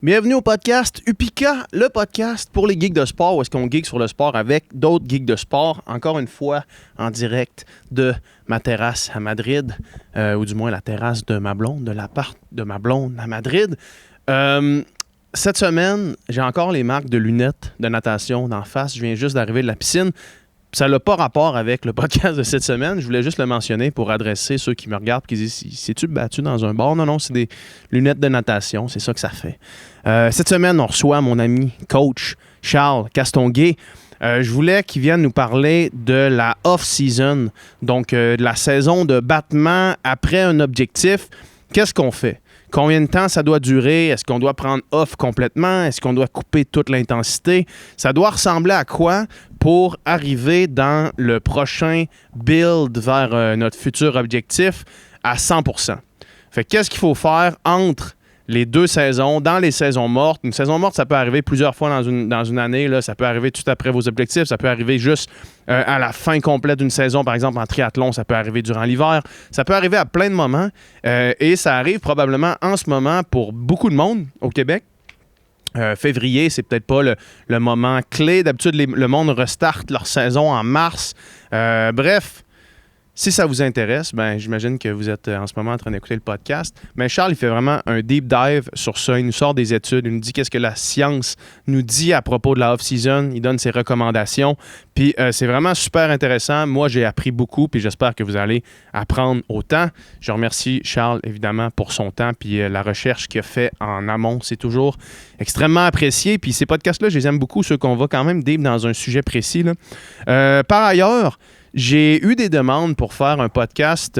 Bienvenue au podcast Upika, le podcast pour les geeks de sport, où est-ce qu'on geek sur le sport avec d'autres geeks de sport, encore une fois en direct de ma terrasse à Madrid, ou du moins la terrasse de ma blonde, de l'appart de ma blonde à Madrid. Cette semaine, j'ai encore les marques de lunettes de natation d'en face. Je viens juste d'arriver de la piscine. Ça n'a pas rapport avec le podcast de cette semaine. Je voulais juste le mentionner pour adresser ceux qui me regardent et qui disent « C'est-tu battu dans un bar? » Non, c'est des lunettes de natation. C'est ça que ça fait. Cette semaine, on reçoit mon ami coach Charles Castonguay. Je voulais qu'il vienne nous parler de la off-season, donc de la saison de battement après un objectif. Qu'est-ce qu'on fait? Combien de temps ça doit durer? Est-ce qu'on doit prendre off complètement? Est-ce qu'on doit couper toute l'intensité? Ça doit ressembler à quoi pour arriver dans le prochain build vers notre futur objectif à 100%? Fait que qu'est-ce qu'il faut faire entre les deux saisons, dans les saisons mortes? Une saison morte, ça peut arriver plusieurs fois dans une année. Là. Ça peut arriver tout après vos objectifs. Ça peut arriver juste à la fin complète d'une saison. Par exemple, en triathlon, ça peut arriver durant l'hiver. Ça peut arriver à plein de moments. Et ça arrive probablement en ce moment pour beaucoup de monde au Québec. Février, c'est peut-être pas le moment clé. D'habitude, le monde restarte leur saison en mars. Bref. Si ça vous intéresse, j'imagine que vous êtes en ce moment en train d'écouter le podcast. Mais Charles, il fait vraiment un deep dive sur ça. Il nous sort des études. Il nous dit qu'est-ce que la science nous dit à propos de la off-season. Il donne ses recommandations. Puis c'est vraiment super intéressant. Moi, j'ai appris beaucoup. Puis j'espère que vous allez apprendre autant. Je remercie Charles, évidemment, pour son temps. Puis la recherche qu'il a fait en amont, c'est toujours extrêmement apprécié. Puis ces podcasts-là, je les aime beaucoup. Ceux qu'on va quand même deep dans un sujet précis, là. Par ailleurs, j'ai eu des demandes pour faire un podcast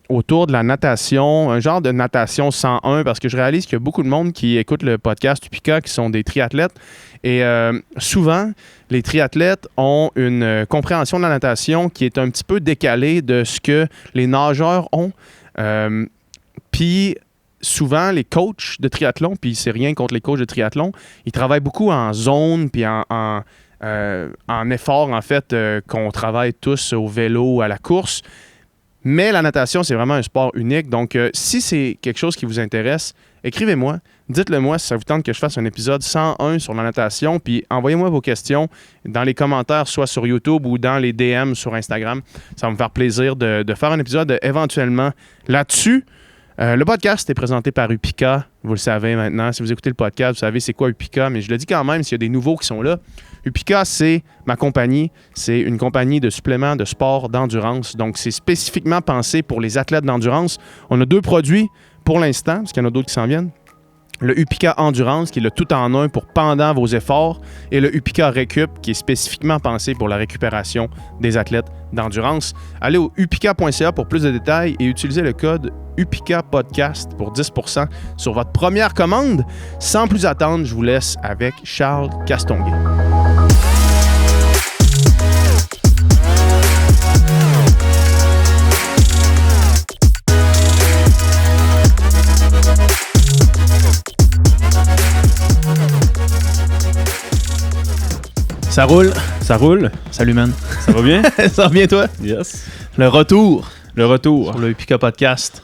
autour de la natation, un genre de natation 101, parce que je réalise qu'il y a beaucoup de monde qui écoute le podcast Upika qui sont des triathlètes. Et souvent, les triathlètes ont une compréhension de la natation qui est un petit peu décalée de ce que les nageurs ont. Puis souvent, les coachs de triathlon, puis c'est rien contre les coachs de triathlon, ils travaillent beaucoup en zone, puis en effort, en fait, qu'on travaille tous au vélo, à la course. Mais la natation, c'est vraiment un sport unique. Donc, si c'est quelque chose qui vous intéresse, écrivez-moi. Dites-le moi si ça vous tente que je fasse un épisode 101 sur la natation. Puis envoyez-moi vos questions dans les commentaires, soit sur YouTube ou dans les DM sur Instagram. Ça va me faire plaisir de faire un épisode éventuellement là-dessus. Le podcast est présenté par Upika. Vous le savez maintenant. Si vous écoutez le podcast, vous savez c'est quoi Upika. Mais je le dis quand même s'il y a des nouveaux qui sont là. Upika, c'est ma compagnie. C'est une compagnie de suppléments de sport d'endurance. Donc, c'est spécifiquement pensé pour les athlètes d'endurance. On a 2 produits pour l'instant, parce qu'il y en a d'autres qui s'en viennent. Le Upika Endurance, qui est le tout-en-un pour pendant vos efforts, et le Upika Récup, qui est spécifiquement pensé pour la récupération des athlètes d'endurance. Allez au upika.ca pour plus de détails et utilisez le code Upika Podcast pour 10% sur votre première commande. Sans plus attendre, je vous laisse avec Charles Castonguay. Ça roule. Ça roule. Salut, man. Ça va bien? Ça va bien, toi? Yes. Le retour Sur le Upika Podcast.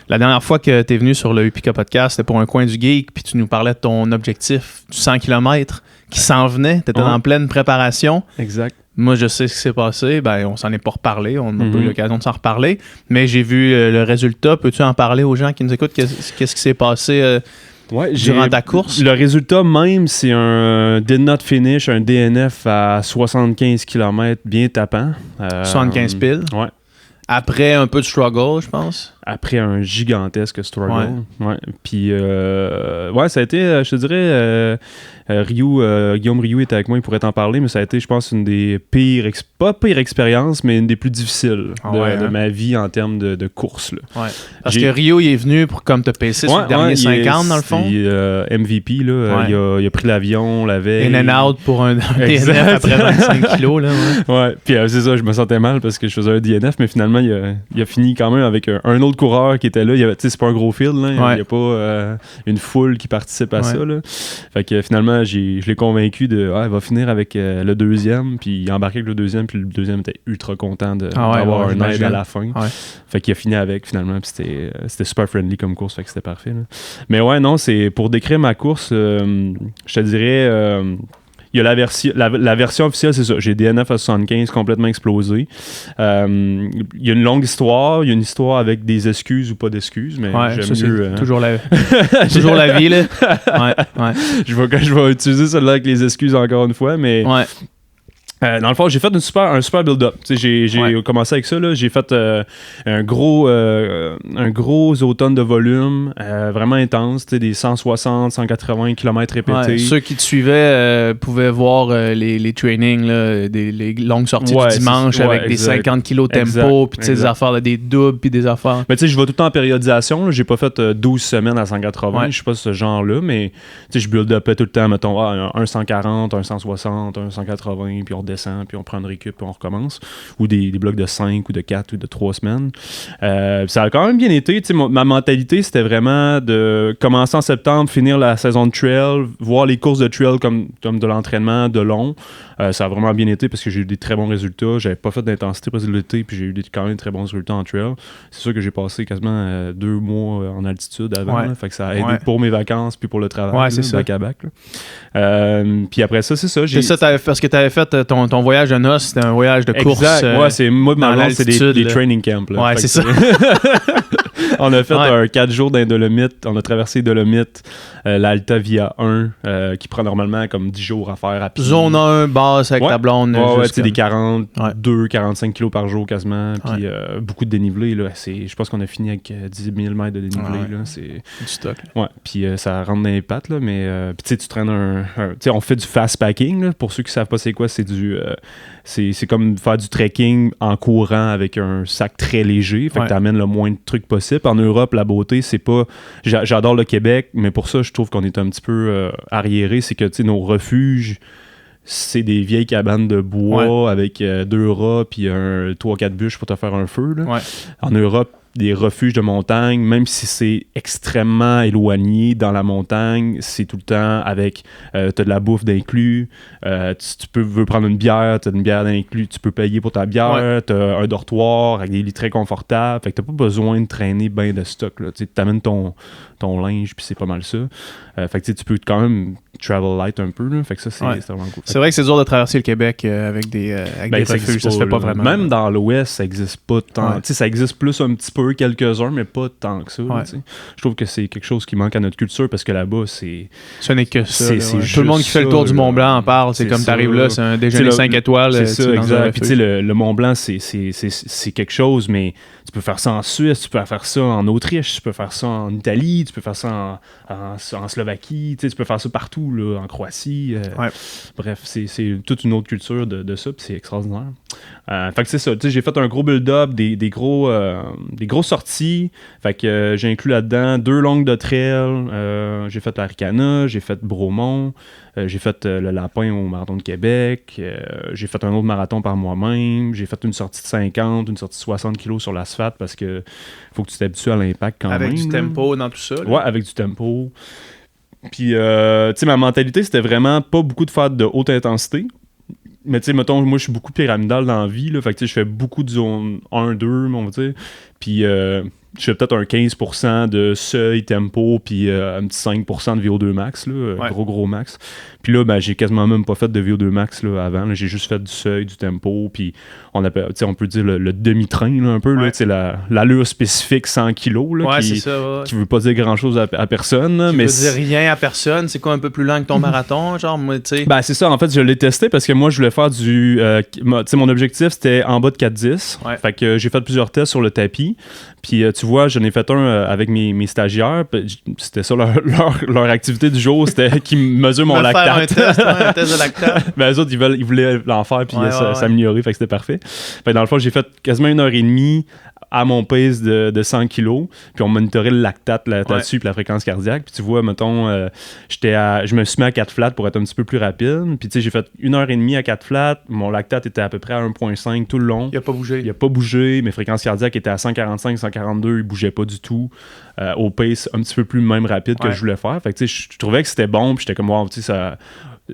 La dernière fois que tu es venu sur le Upika Podcast, c'était pour un coin du geek, puis tu nous parlais de ton objectif du 100 km qui s'en venait. Tu étais en pleine préparation. Exact. Moi, je sais ce qui s'est passé. On s'en est pas reparlé. On n'a pas eu l'occasion de s'en reparler. Mais j'ai vu le résultat. Peux-tu en parler aux gens qui nous écoutent? Qu'est-ce qui s'est passé durant ta course? Le résultat même, c'est un did not finish, un DNF à 75 km bien tapant. 75 piles? Ouais. Après un peu de struggle, je pense. Après un gigantesque struggle. Ouais. Puis, ça a été, je te dirais, Guillaume Rioux était avec moi, il pourrait t'en parler, mais ça a été, je pense, une des pas pire expériences, mais une des plus difficiles de ma vie en termes de course. Là. Ouais. Parce que Rio, il est venu pour comme te pacer sur le dernier 50, dans le fond. MVP, là, il a pris l'avion la veille. In and out pour un DNF après 25 kilos. Là, ouais. Puis c'est ça, je me sentais mal parce que je faisais un DNF, mais finalement, il a fini quand même avec un autre autres coureurs qui étaient là. C'est pas un gros field, là. Il Ouais. n'y a pas une foule qui participe à Ouais. ça. Là. Fait que finalement, je l'ai convaincu il va finir avec le deuxième. Puis il a embarqué avec le deuxième. Puis le deuxième était ultra content d'avoir un aide à la fin. Ouais. Fait qu'il a fini avec finalement. Puis c'était super friendly comme course. Fait que c'était parfait. Là. Mais ouais, non, c'est pour décrire ma course, je te dirais. Il y a la version officielle, c'est ça. J'ai DNF à 75 complètement explosé. Il y a une longue histoire. Il y a une histoire avec des excuses ou pas d'excuses, mais Ouais, j'aime ça, mieux. c'est toujours la vie, là. Ouais. Je vais utiliser celle-là avec les excuses encore une fois, mais Ouais. dans le fond, j'ai fait un super build-up. J'ai commencé avec ça. Là. J'ai fait un gros automne de volume, vraiment intense, des 160, 180 km répétés. Ouais, ceux qui te suivaient pouvaient voir les trainings, là, les longues sorties du dimanche avec des 50 kilos tempo, puis des affaires, là, des doubles, puis des affaires. Mais tu sais, je vais tout le temps en périodisation. Là. J'ai pas fait 12 semaines à 180. Je suis pas ce genre-là, mais je build-upais tout le temps, mettons, un 140, un 160, un 180, puis on descend, puis on prend une récup, puis on recommence. Ou des blocs de 5 ou de 4 ou de 3 semaines. Ça a quand même bien été. Ma mentalité, c'était vraiment de commencer en septembre, finir la saison de trail, voir les courses de trail comme de l'entraînement de long. Ça a vraiment bien été parce que j'ai eu des très bons résultats. J'avais pas fait d'intensité presque l'été, puis j'ai eu quand même très bons résultats en trail. C'est sûr que j'ai passé quasiment 2 mois en altitude avant. Là, fait que ça a aidé pour mes vacances puis pour le travail. Ouais, c'est ça. Back à back. Puis après ça, c'est ça. C'est ça, parce que tu avais fait ton voyage de noces, c'était un voyage de course. Exact. C'est moi de ma blonde, c'est des training camps. Là. Ouais, c'est ça. On a fait 4 jours dans les Dolomites. On a traversé les Dolomites, l'Alta Via 1, qui prend normalement comme 10 jours à faire à pied. Zone 1, basse avec ta blonde. Ouais, des 42-45 kilos par jour quasiment. Puis beaucoup de dénivelé. Là. Je pense qu'on a fini avec 10 000 mètres de dénivelé. Là. C'est du stock. Ouais, puis ça rentre dans les pattes. Là, mais tu traînes on fait du fast packing. Là. Pour ceux qui savent pas c'est quoi, c'est c'est comme faire du trekking en courant avec un sac très léger. Fait que t'amènes le moins de trucs possible. En Europe, la beauté, c'est pas... J'adore le Québec, mais pour ça, je trouve qu'on est un petit peu arriéré. C'est que nos refuges, c'est des vieilles cabanes de bois avec 2 rats puis 3-4 bûches pour te faire un feu. Là. Ouais. En Europe, des refuges de montagne, même si c'est extrêmement éloigné dans la montagne, c'est tout le temps avec t'as de la bouffe d'inclus, tu veux prendre une bière, t'as une bière d'inclus, tu peux payer pour ta bière, t'as un dortoir avec des lits très confortables, fait que t'as pas besoin de traîner ben de stock, là. T'amènes ton linge puis c'est pas mal ça. Fait que tu peux quand même travel light un peu, là. Fait que ça c'est vraiment cool. C'est vrai que c'est dur de traverser le Québec avec des refuges, ça se fait pas vraiment. Même dans l'Ouest, ça existe pas tant. Ça existe plus un petit peu, quelques-uns, mais pas tant que ça. Je trouve que c'est quelque chose qui manque à notre culture parce que là-bas, ce n'est que ça. C'est tout le monde qui fait le tour du Mont Blanc en parle. C'est comme t'arrives là, c'est un déjeuner 5 étoiles. C'est ça, exact. Puis tu sais, le Mont Blanc, c'est quelque chose, mais tu peux faire ça en Suisse, tu peux faire ça en Autriche, tu peux faire ça en Italie, tu peux faire ça en Slovaquie, tu peux faire ça partout, là, en Croatie. Bref, c'est toute une autre culture de ça, puis c'est extraordinaire. Fait que c'est ça, j'ai fait un gros build-up, des grosses sorties. Fait que j'ai inclus là-dedans 2 longues de trail. J'ai fait l'Aricana, j'ai fait Bromont, j'ai fait le Lapin au Marathon de Québec. J'ai fait un autre marathon par moi-même. J'ai fait une sortie de 50, une sortie de 60 kilos sur l'asphalte parce que faut que tu t'habitues à l'impact quand même. Avec du tempo dans tout ça. Là. Ouais, avec du tempo. Puis, tu sais, ma mentalité, c'était vraiment pas beaucoup de faire de haute intensité. Mais tu sais, mettons, moi, je suis beaucoup pyramidal dans la vie. Là, fait que tu sais, je fais beaucoup de zone 1-2, on va dire. Puis, je fais peut-être un 15% de seuil, tempo, puis un petit 5% de VO2 max, là, gros max. Puis là, ben, j'ai quasiment même pas fait de VO2 max là, avant. Là, j'ai juste fait du seuil, du tempo, puis on peut dire le demi-train, là, un peu, l'allure spécifique 100 kg, là, qui veut pas dire grand-chose à personne. Là, qui veut dire rien à personne. C'est quoi un peu plus lent que ton marathon? Genre, moi, tu sais. Ben, c'est ça. En fait, je l'ai testé parce que moi, je voulais faire du... tu sais, mon objectif, c'était en bas de 4-10. Fait que j'ai fait plusieurs tests sur le tapis. Puis, tu vois, j'en ai fait un avec mes stagiaires. C'était ça, leur activité du jour, c'était qu'ils mesurent mon lactate. Un test de lactate. Ben, eux autres, ils voulaient l'en faire puis s'améliorer, fait que c'était parfait. Fait que dans le fond, j'ai fait quasiment 1h30 à mon pace de 100 kg, puis on monitorait le lactate là-dessus, puis la fréquence cardiaque. Puis tu vois, mettons, je me suis mis à 4 flats pour être un petit peu plus rapide. Puis tu sais, j'ai fait 1h30 à 4 flats. Mon lactate était à peu près à 1,5 tout le long. Il a pas bougé. Il a pas bougé. Mes fréquences cardiaques étaient à 145, 142. Il bougeait pas du tout. Au pace un petit peu plus même rapide que je voulais faire. Fait que tu sais, je trouvais que c'était bon. Puis j'étais comme, wow, tu sais, ça...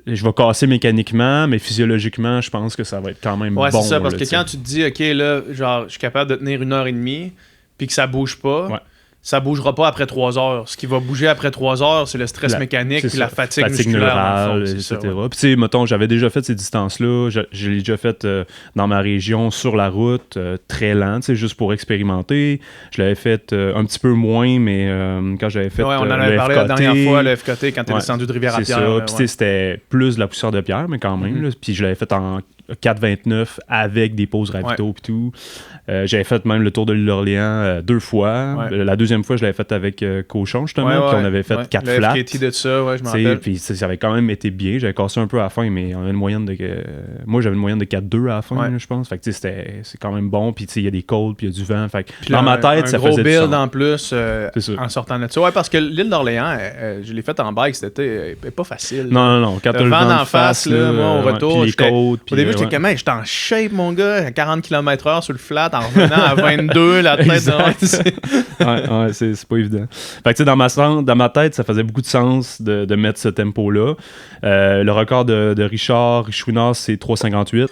Je vais casser mécaniquement, mais physiologiquement, je pense que ça va être quand même bon. Ouais, c'est ça, parce là, que t'sais. quand tu te dis, OK, là, genre, je suis capable de tenir 1h30, puis que ça bouge pas, ça bougera pas après 3 heures. Ce qui va bouger après 3 heures, c'est le stress mécanique puis la fatigue musculaire. Neurale, etc. Puis tu sais, mettons, j'avais déjà fait ces distances-là. Je l'ai déjà fait dans ma région, sur la route, très lent, tu sais, juste pour expérimenter. Je l'avais fait un petit peu moins, mais quand j'avais fait on en avait parlé la dernière fois, le FKT, quand t'es descendu de Rivière-à-Pierre. C'est ça. Puis c'était plus de la poussière de pierre, mais quand même. Là. Puis je l'avais fait en 4,29 avec des pauses ravito et tout. J'avais fait même le tour de l'île d'Orléans 2 fois. La deuxième fois, je l'avais fait avec Cochon, justement. Puis on avait fait 4 flats. Le FKT de ça, je m'en rappelle. Puis ça avait quand même été bien. J'avais cassé un peu à la fin, mais on avait une moyenne de... moi, j'avais une moyenne de 4,2 à la fin, là, je pense. Fait que c'est quand même bon. Puis il y a des colds, puis il y a du vent. Fait que dans ma tête, ça faisait du sens. Un gros build en plus en sortant de ça. Ouais, parce que l'île d'Orléans, je l'ai faite en bike, c'était pas facile. Non. Quand le vent d'en face, là, moi, au retour, au début, j'étais comme, j'étais en shape, mon gars, à 40 km/h sur le flat, en revenant à 22, la tête ouais, c'est pas évident. Fait que tu sais, dans ma tête, ça faisait beaucoup de sens de mettre ce tempo-là. Le record de Richard Richouinard, c'est 3,58.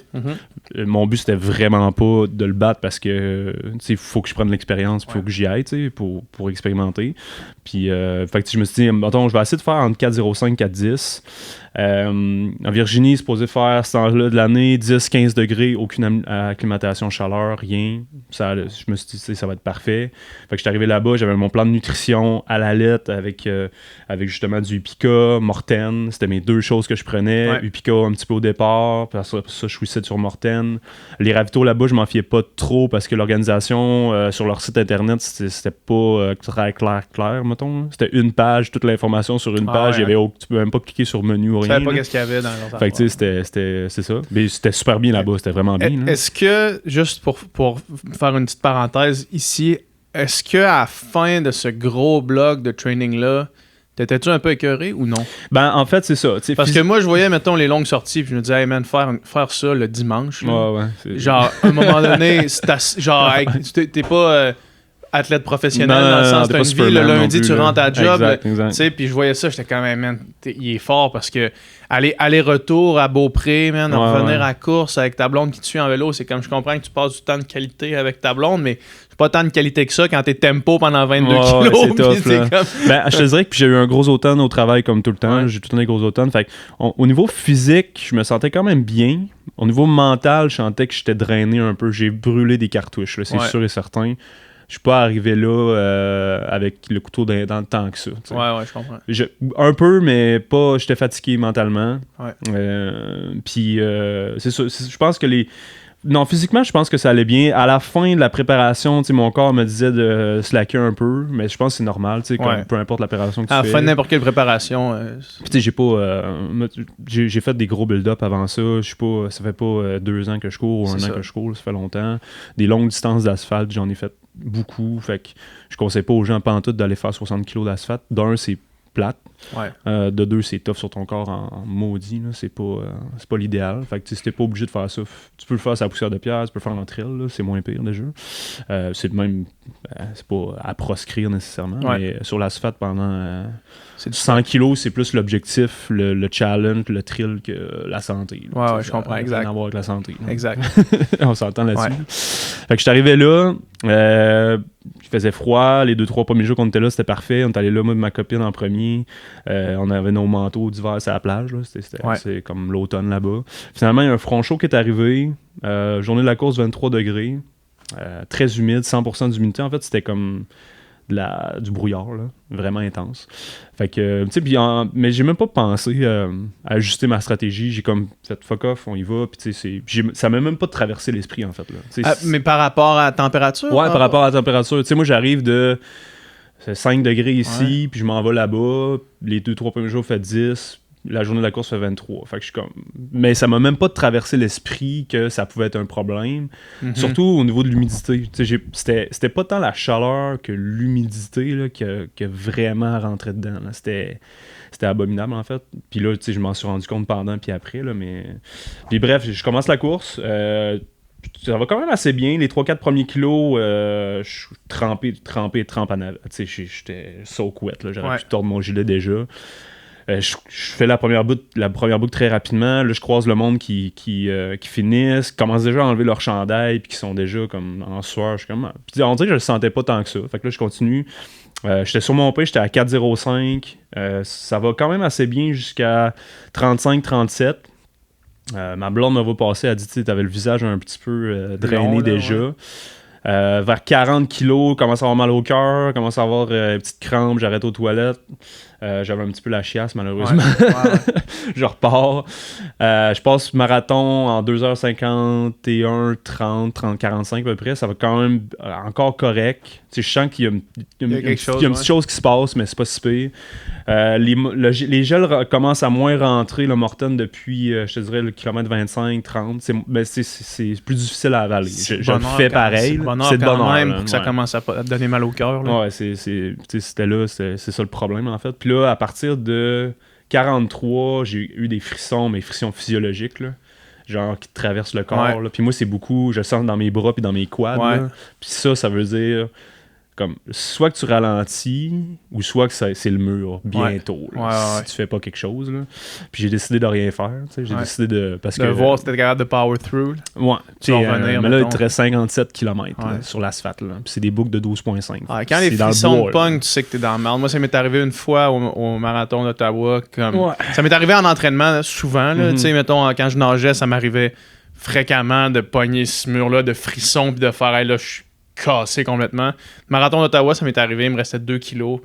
Mon but, c'était vraiment pas de le battre parce que il faut que je prenne l'expérience, il faut que j'y aille pour expérimenter. Puis, fait que je me suis dit, attends, je vais essayer de faire entre 4,05 et 4,10. En Virginie, supposé faire ce temps-là de l'année, 10-15 degrés, aucune acclimatation chaleur, rien. Je me suis dit, ça va être parfait. Fait que j'étais arrivé là-bas, j'avais mon plan de nutrition à la lettre avec justement du Upica, Morten. C'était mes 2 choses que je prenais. Upica un petit peu au départ, puis ça je switchais sur Morten. Les ravitaux là-bas, je m'en fiais pas trop parce que l'organisation sur leur site internet, c'était pas très clair, mettons. C'était une page, toute l'information sur une page. Tu peux même pas cliquer sur menu ou rien. Je savais pas qu'est-ce qu'il y avait dans leur Fait que tu sais, c'est ça. Mais c'était super bien là-bas, c'était vraiment bien. Est-ce que, juste pour faire une petite parenthèse ici, est-ce que à la fin de ce gros bloc de training-là, t'étais-tu un peu écœuré ou non? Ben, en fait, c'est ça. Parce que moi, je voyais, mettons, les longues sorties, puis je me disais, hey man, faire ça le dimanche. Là, genre, à un moment donné, genre, t'es pas athlète professionnel dans le sens, t'as une vie, le lundi, tu rentres à job. Tu sais, puis je voyais ça, j'étais quand même, man, il est fort parce que aller-retour à Beaupré, man, revenir à la course avec ta blonde qui te suit en vélo, c'est comme, je comprends que tu passes du temps de qualité avec ta blonde, mais c'est pas tant de qualité que ça quand t'es tempo pendant 22 kilos. C'est tough, là. Comme... Ben, je te dirais que j'ai eu un gros automne au travail comme tout le temps. J'ai tout le temps des gros automnes. Fait au niveau physique, je me sentais quand même bien. Au niveau mental, je sentais que j'étais drainé un peu. J'ai brûlé des cartouches, là, c'est sûr et certain. Je suis pas arrivé là avec le couteau dans le temps que ça. T'sais. Ouais, je comprends. Un peu, mais pas. J'étais fatigué mentalement. Puis, c'est ça. Je pense que non, physiquement, je pense que ça allait bien. À la fin de la préparation, mon corps me disait de slacker un peu, mais je pense que c'est normal, peu importe la préparation que tu fais. À la fin de n'importe quelle préparation. Puis, j'ai pas. J'ai fait des gros build-up avant ça. Ça fait pas 2 ans que je cours ou 1 an que je cours, ça fait longtemps. Des longues distances d'asphalte, j'en ai fait beaucoup. Fait que je conseille pas aux gens pantoute d'aller faire 60 kg d'asphalte. D'un, c'est plate. De 2, c'est tough sur ton corps en maudit. Là. C'est pas l'idéal. Fait que si t'es pas obligé de faire ça, tu peux le faire sur la poussière de pierre, tu peux le faire en trail, là, c'est moins pire déjà. C'est même c'est pas à proscrire nécessairement, mais sur l'asphalte pendant 100 kilos, c'est plus l'objectif, le challenge, le thrill que la santé. Là, je comprends, exact. Rien à voir avec la santé. Là. Exact. On s'entend là-dessus. Fait que je suis arrivé là, il faisait froid, les 2-3 premiers jours qu'on était là, c'était parfait. On est allé là, moi et ma copine en premier. On avait nos manteaux d'hiver sur la plage. Là. C'est comme l'automne là-bas. Finalement, il y a un front chaud qui est arrivé. Journée de la course, 23 degrés. Très humide, 100% d'humidité. En fait, c'était comme du brouillard, là, vraiment intense. Fait que, tu sais, mais j'ai même pas pensé à ajuster ma stratégie. J'ai comme fait fuck off, on y va. Puis, tu sais, ça m'a même pas traversé l'esprit, en fait. Là. Mais par rapport à la température? Ouais, par rapport à la température. Tu sais, moi, j'arrive c'est 5 degrés ici, puis je m'en vais là-bas. Les 2-3 premiers jours, fait 10. la journée de la course fait 23. Fait que je suis comme... Mais ça m'a même pas traversé l'esprit que ça pouvait être un problème. Surtout au niveau de l'humidité. C'était pas tant la chaleur que l'humidité là, que vraiment rentré dedans. Là. C'était abominable, en fait. Puis là, je m'en suis rendu compte pendant puis après. Là, mais... Puis bref, je commence la course. Ça va quand même assez bien. Les 3-4 premiers kilos, je suis trempé en avant. J'étais so wet. J'aurais pu tordre mon gilet déjà. Je fais la première boucle très rapidement. Là, je croise le monde qui finissent, qui commencent déjà à enlever leur chandail, puis qui sont déjà comme en sueur. Je suis comme... Puis on dirait que je le sentais pas tant que ça. Fait que là, je continue. J'étais sur mon pace, j'étais à 4,05. Ça va quand même assez bien jusqu'à 35-37. Ma blonde m'avait passé, elle a dit tu avais le visage un petit peu drainé déjà. Ouais. Vers 40 kilos, commence à avoir mal au cœur, commence à avoir une petite crampe, j'arrête aux toilettes. J'avais un petit peu la chiasse, malheureusement. Ouais. Je repars. Je passe marathon en 2h51, 30, 45 à peu près. Ça va quand même encore correct. Je sens qu'il y a une petite chose qui se passe, mais c'est pas si pire. Les gels commencent à moins rentrer, le Morton, depuis, je te dirais, le kilomètre 25-30. C'est plus difficile à avaler. Je le fais pareil. C'est de bonheur même pour que ça commence à donner mal au cœur. Ouais, c'était là, c'est ça le problème, en fait. Puis là, à partir de 43, j'ai eu des frissons, mais frissons physiologiques, là. Genre qui traversent le corps. Là. Puis moi, c'est beaucoup, je le sens dans mes bras puis dans mes quads. Là. Puis ça veut dire comme soit que tu ralentis ou soit que c'est le mur bientôt si tu fais pas quelque chose là. Puis j'ai décidé de rien faire, j'ai décidé de voir si t'étais capable de power through. Mais là il te reste 57 km sur l'asphalte là. Puis c'est des boucles de 12.5. Quand les frissons pognent, tu sais que t'es dans le mal. Moi ça m'est arrivé une fois au marathon d'Ottawa ça m'est arrivé en entraînement là, souvent là, tu sais mettons quand je nageais, ça m'arrivait fréquemment de pogner ce mur là de frissons puis de faire là je suis cassé complètement. Marathon d'Ottawa, ça m'est arrivé, il me restait 2 kilos.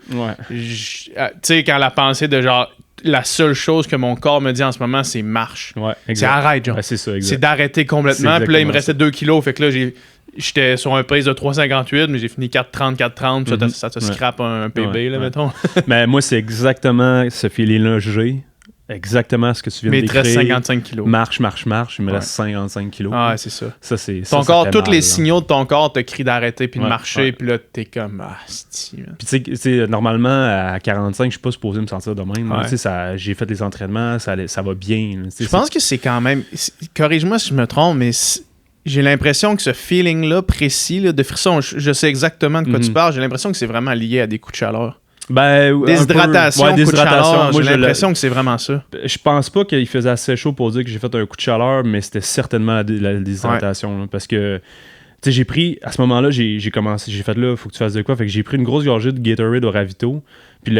Tu sais, quand la pensée de genre, la seule chose que mon corps me dit en ce moment, c'est marche. C'est arrête, genre. C'est ça, exact. C'est d'arrêter complètement. Puis là, il me restait 2 kilos. Fait que là, j'étais sur un pace de 3,58, mais j'ai fini 4,30. Ça te scrape un PB, là, mettons. Mais moi, c'est exactement ce feeling-là que j'ai. Exactement ce que tu viens de décrire. Mais il te reste 55 kilos. Marche. Il me reste 55 kilos. Ah, c'est ça. Ton corps, tous les signaux de ton corps te crient d'arrêter puis de marcher. Puis là, t'es comme, Puis tu sais, normalement, à 45, je suis pas supposé me sentir de même. Tu sais, j'ai fait les entraînements, ça va bien. Je pense que c'est quand même... Corrige-moi si je me trompe, mais... J'ai l'impression que ce feeling-là précis là, de frisson, je sais exactement de quoi tu parles, j'ai l'impression que c'est vraiment lié à des coups de chaleur. Déshydratation, coup de chaleur, j'ai l'impression que c'est vraiment ça. Je pense pas qu'il faisait assez chaud pour dire que j'ai fait un coup de chaleur, mais c'était certainement la déshydratation. Là, parce que, tu sais, j'ai pris, à ce moment-là, j'ai fait là, faut que tu fasses de quoi. Fait que j'ai pris une grosse gorgée de Gatorade au ravito. Puis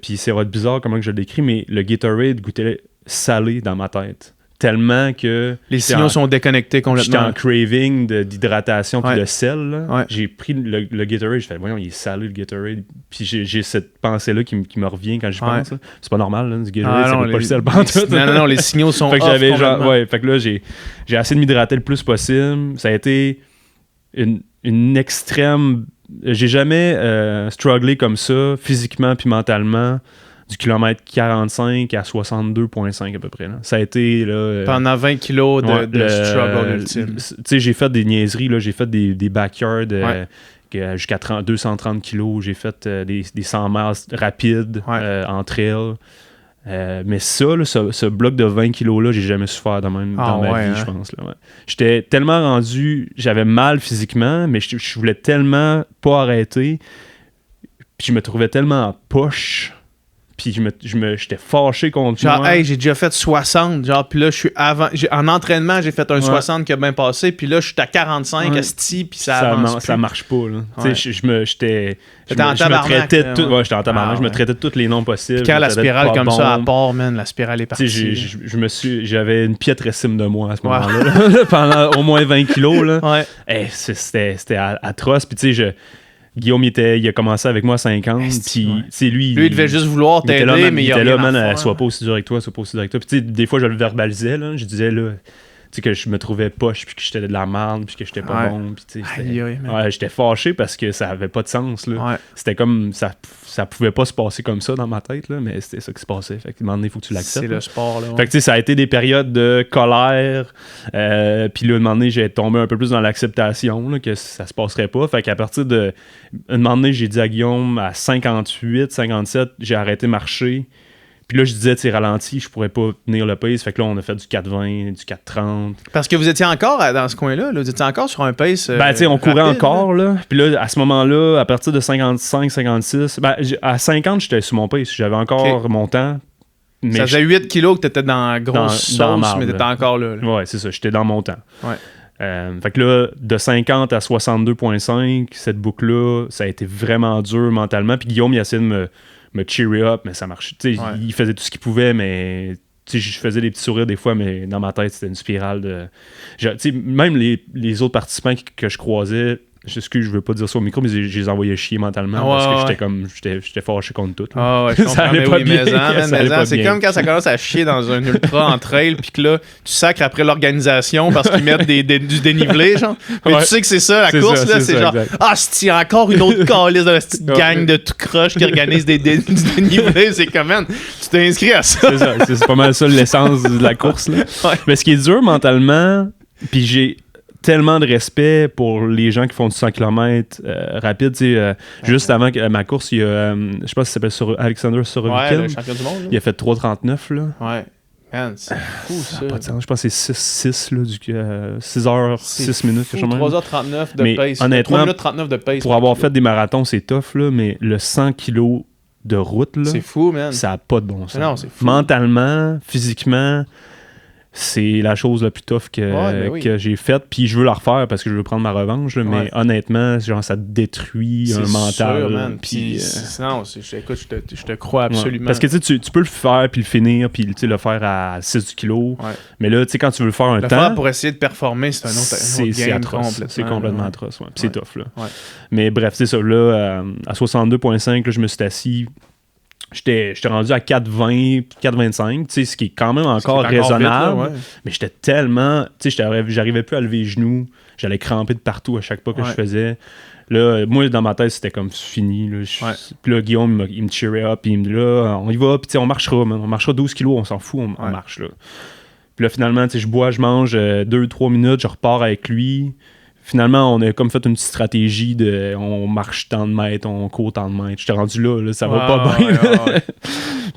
puis c'est bizarre comment que je le décris, mais le Gatorade goûtait salé dans ma tête. Tellement que... Les signaux sont déconnectés complètement. J'étais en craving d'hydratation puis de sel. Là. J'ai pris le Gatorade, j'ai fait, voyons, il est salé le Gatorade. Puis j'ai cette pensée-là qui me revient quand j'y pense. Là. C'est pas normal, là, du Gatorade, c'est pas le sel pantoute. Non, les signaux sont fait que j'avais fait que là, j'ai essayé de m'hydrater le plus possible. Ça a été une extrême... J'ai jamais strugglé comme ça, physiquement puis mentalement, du kilomètre 45 à 62,5 à peu près. Là. Ça a été... Là, pendant 20 kilos de struggle ultime. Tu sais, j'ai fait des niaiseries, là, j'ai fait des backyards jusqu'à 230 kilos. J'ai fait des 100 miles rapides en trail. Mais ça, là, ce bloc de 20 kilos-là, j'ai jamais souffert dans ma vie, je pense. Là, j'étais tellement rendu... J'avais mal physiquement, mais je voulais tellement pas arrêter. Puis je me trouvais tellement en poche... Puis j'étais fâché contre moi. Genre, hey, j'ai déjà fait 60. Genre, puis là, je suis en entraînement, j'ai fait un 60 qui a bien passé. Puis là, je suis à 45, esti, puis ça avance plus. Ça marche pas, là. Tu sais, je me traitais tout. Ouais, j'étais en tabarnak. Je me traitais de tous les noms possibles. Puis quand la spirale comme ça, à part, man, la spirale est partie. J'avais une piètre estime de moi à ce moment-là. Pendant au moins 20 kilos, là. Hey, c'était atroce. Puis tu sais, Guillaume, il a commencé avec moi à 50. Puis, lui, il devait juste vouloir t'aider, mais il était là, man, sois pas aussi dur avec toi, sois pas aussi dur avec toi. Puis, tu sais, des fois, je le verbalisais, là. Je disais, là, sais, que je me trouvais poche, puis que j'étais de la merde, puis que j'étais pas bon. Puis, tu sais, j'étais fâché parce que ça avait pas de sens. Là. Ouais. C'était comme, ça pouvait pas se passer comme ça dans ma tête, là, mais c'était ça qui se passait. Fait qu'à un moment donné, il faut que tu l'acceptes. C'est le sport, là. Ouais. Fait que, tu sais, ça a été des périodes de colère. Puis là, à un moment donné, j'ai tombé un peu plus dans l'acceptation, là, que ça se passerait pas. Fait qu'à partir de... un moment donné, j'ai dit à Guillaume, à 58, 57, j'ai arrêté de marcher. Puis là, je disais, tu sais, ralenti, je pourrais pas tenir le pace. Fait que là, on a fait du 4,20, du 4,30. Parce que vous étiez encore dans ce coin-là, là. Vous étiez encore sur un pace. Ben, tu sais, on courait rapide, encore, là. Puis là, à ce moment-là, à partir de 55, 56, ben, à 50, j'étais sur mon pace. J'avais encore mon temps. Mais ça faisait 8 kilos que t'étais dans la grosse sauce, mais t'étais encore là. Ouais, c'est ça. J'étais dans mon temps. Ouais. Fait que là, de 50 à 62,5, cette boucle-là, ça a été vraiment dur mentalement. Puis Guillaume, il a essayé de me cheer up, mais ça marchait. Il faisait tout ce qu'il pouvait, mais je faisais des petits sourires des fois, mais dans ma tête, c'était une spirale de... Même les autres participants que je croisais, je veux pas dire ça au micro, mais je les envoyais chier mentalement parce que j'étais fâché contre tout. Ah ouais, je comprends. Ça allait pas bien. C'est comme quand ça commence à chier dans un ultra en trail, puis que là, tu sacres après l'organisation parce qu'ils mettent du dénivelé, genre. Mais tu sais que c'est ça, la course, là, c'est genre, c'est encore une autre calice de la petite gang de tout croche qui organise du dénivelé. C'est comme, man, tu t'es inscrit à ça. C'est ça, c'est pas mal ça l'essence de la course, là. Ouais. Mais ce qui est dur mentalement, puis j'ai tellement de respect pour les gens qui font du 100 km rapide. Juste avant ma course, il y a, je pense qu'il s'appelle Alexander Sorokin. Ouais, le champion du monde. Là. Il a fait 3,39. Là. Ouais. Man, c'est fou, ça. Pas de sens. Je pense que c'est 6 heures, 6 minutes. 3h39 de pace. Honnêtement, 3 minutes 39 de pace. Pour avoir fait des marathons, c'est tough, là, mais le 100 kg de route, là, c'est fou, man. Ça n'a pas de bon sens. Non, c'est fou. Mentalement, physiquement... c'est la chose la plus tough que j'ai faite. Puis je veux la refaire parce que je veux prendre ma revanche. Là, mais honnêtement, genre, ça détruit un mental. Sûr, man. Puis, non, écoute, je te crois absolument. Parce que tu peux le faire, puis le finir, puis le faire à 6 kilos. Ouais. Mais là, quand tu veux le faire un temps... faire pour essayer de performer, c'est un autre game atroce. C'est complètement atroce. Ouais. Puis c'est tough. Là. Ouais. Mais bref, c'est ça. Là, à 62,5, là, je me suis assis... J'étais rendu à 4,20, 4,25, tu sais, ce qui est quand même encore raisonnable. Vite, là, mais j'étais tellement... Tu sais, j'arrivais plus à lever les genoux. J'allais cramper de partout à chaque pas que je faisais. Là, moi, dans ma tête, c'était comme fini. Là. Puis là, Guillaume, il me cheerait up. Puis il me dit, là, on y va. Puis on marchera. Man. On marchera 12 kilos. On s'en fout. On marche. Là. Puis là, finalement, tu sais, je bois, je mange 2-3 minutes. Je repars avec lui. Finalement, on a comme fait une petite stratégie de on marche tant de mètres, on court tant de mètres. J'étais rendu là, ça va pas bien.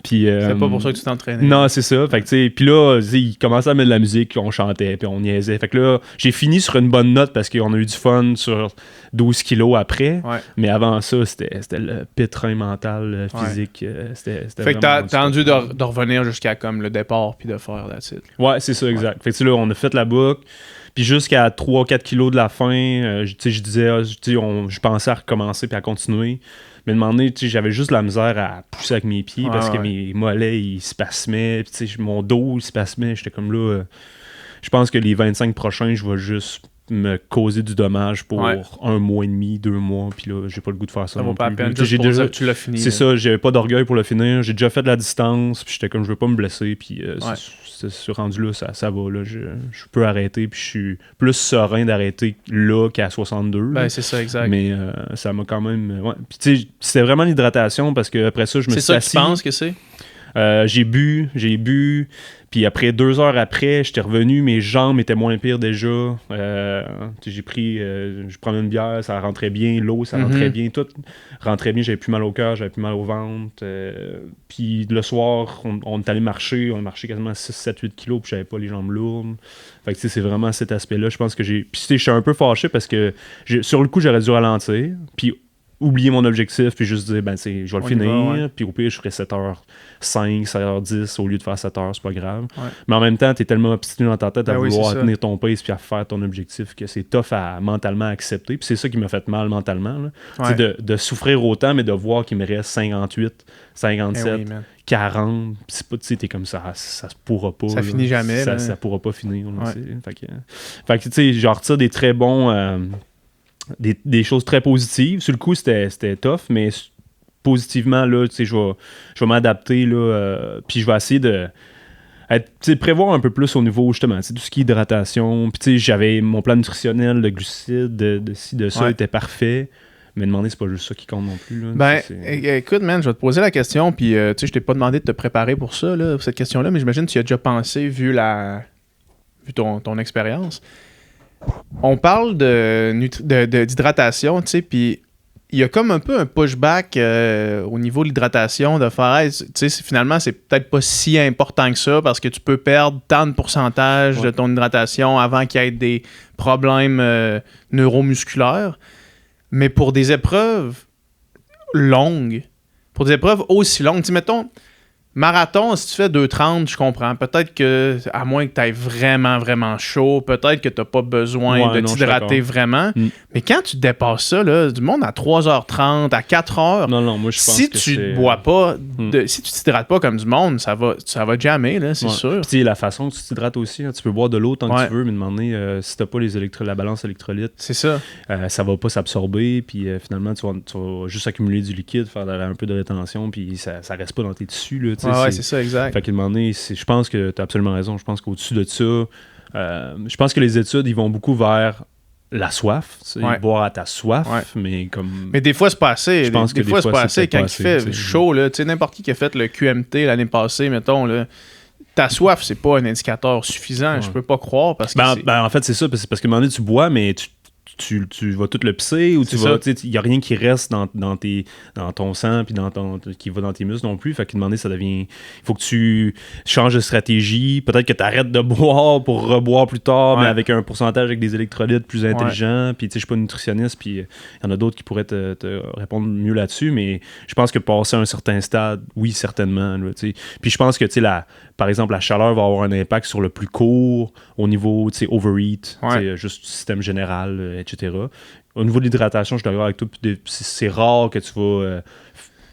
Puis, c'est pas pour ça que tu t'entraînais. Non, c'est ça. Fait que, puis là, il commençait à mettre de la musique, on chantait, puis on niaisait. Fait que là, j'ai fini sur une bonne note parce qu'on a eu du fun sur 12 kilos après. Ouais. Mais avant ça, c'était le pétrin mental, physique. C'était fait que t'as attendu de revenir jusqu'à comme le départ puis de faire la titre. Ouais, c'est ça, exact. Fait que là, on a fait la boucle. Puis jusqu'à 3-4 kilos de la fin, je disais, je pensais à recommencer puis à continuer. Mais à un moment donné, j'avais juste la misère à pousser avec mes pieds parce que mes mollets, ils spasmaient. Puis mon dos, il spasmait. J'étais comme là, je pense que les 25 prochains, je vais juste me causer du dommage pour 1 mois et demi, 2 mois. Puis là, j'ai pas le goût de faire ça. Ça vaut pas la peine, juste pour dire que tu l'as fini. C'est ça, j'avais pas d'orgueil pour le finir. J'ai déjà fait de la distance. Puis j'étais comme, je veux pas me blesser. Puis ce rendu là, ça va. Là, je peux arrêter. Puis je suis plus serein d'arrêter là qu'à 62. Ben, c'est ça, exact. Mais ça m'a quand même... Puis tu sais, c'était vraiment l'hydratation parce que après ça, je me suis assis. C'est ça que tu penses que c'est? J'ai bu, puis après 2 heures après, j'étais revenu, mes jambes étaient moins pires déjà. J'ai pris, je prenais une bière, ça rentrait bien, l'eau, ça rentrait bien, tout rentrait bien, j'avais plus mal au cœur, j'avais plus mal au ventre. Puis le soir, on est allé marcher, on a marché quasiment 6-7-8 kilos, puis j'avais pas les jambes lourdes. Fait que c'est vraiment cet aspect-là, je pense que j'ai... Puis je suis un peu fâché parce que sur le coup, j'aurais dû ralentir, puis oublier mon objectif, puis juste dire, je vais le finir, puis au pire, je ferai 7h05, 7h10 au lieu de faire 7h, c'est pas grave. Ouais. Mais en même temps, t'es tellement obstiné dans ta tête à vouloir tenir ton pace puis à faire ton objectif que c'est tough à mentalement accepter. Puis c'est ça qui m'a fait mal mentalement. Là. De souffrir autant, mais de voir qu'il me reste 58, 57, 40. C'est pas, tu sais, t'es comme ça se pourra pas. Ça finit jamais. Ça pourra pas finir. Là, fait que tu sais, j'en retire des très bons... Des choses très positives. Sur le coup, c'était tough, mais positivement, là, tu sais, je vais m'adapter, là, puis je vais essayer de... prévoir un peu plus au niveau, justement, tout ce qui est hydratation. Puis, j'avais mon plan nutritionnel de glucides, de ci, de ça, était parfait. Mais demander, c'est pas juste ça qui compte non plus. Là. Écoute, man, je vais te poser la question, puis je t'ai pas demandé de te préparer pour ça, là, pour cette question-là, mais j'imagine que tu y as déjà pensé, vu ton expérience. On parle d'hydratation, tu sais, puis il y a comme un peu un pushback au niveau de l'hydratation, de faire, tu sais, finalement, c'est peut-être pas si important que ça, parce que tu peux perdre tant de pourcentage de ton hydratation avant qu'il y ait des problèmes neuromusculaires. Mais pour des épreuves longues, pour des épreuves aussi longues, mettons, marathon, si tu fais 2,30, je comprends. Peut-être que, à moins que tu ailles vraiment, vraiment chaud, peut-être que tu n'as pas besoin de t'hydrater vraiment. Mais quand tu dépasses ça, là, du monde à 3h30, à 4h, moi, je pense si tu ne bois pas, si tu t'hydrates pas comme du monde, ça va jammer, là, c'est sûr. Puis la façon que tu t'hydrates aussi, tu peux boire de l'eau tant que tu veux, mais demander si tu n'as pas la balance électrolyte, c'est ça. Ça va pas s'absorber, puis finalement, tu vas juste accumuler du liquide, faire un peu de rétention, puis ça reste pas dans tes tissus, là. C'est ça, exact. Fait qu'à un moment donné, je pense que tu as absolument raison. Je pense qu'au-dessus de ça, je pense que les études, ils vont beaucoup vers la soif, boire à ta soif, mais comme... Mais des fois, c'est pas assez. Je pense des fois, c'est pas assez. Quand il fait chaud, là, tu sais, n'importe qui a fait le QMT l'année passée, mettons, là, ta soif, c'est pas un indicateur suffisant. Je peux pas croire, parce que en fait, c'est ça, parce qu'à un moment donné, tu bois, mais tu vas tout le pisser, ou il n'y a rien qui reste dans ton sang puis qui va dans tes muscles non plus. Fait qu'à un moment donné, ça devient... Il faut que tu changes de stratégie. Peut-être que tu arrêtes de boire pour reboire plus tard, mais avec un pourcentage avec des électrolytes plus intelligents. Puis je suis pas nutritionniste, puis il y en a d'autres qui pourraient te répondre mieux là-dessus, mais je pense que passer à un certain stade, oui, certainement. Là, puis je pense que par exemple, la chaleur va avoir un impact sur le plus court au niveau overeat, juste système général, etc. Au niveau de l'hydratation, je suis d'accord avec toi. C'est rare que tu vas...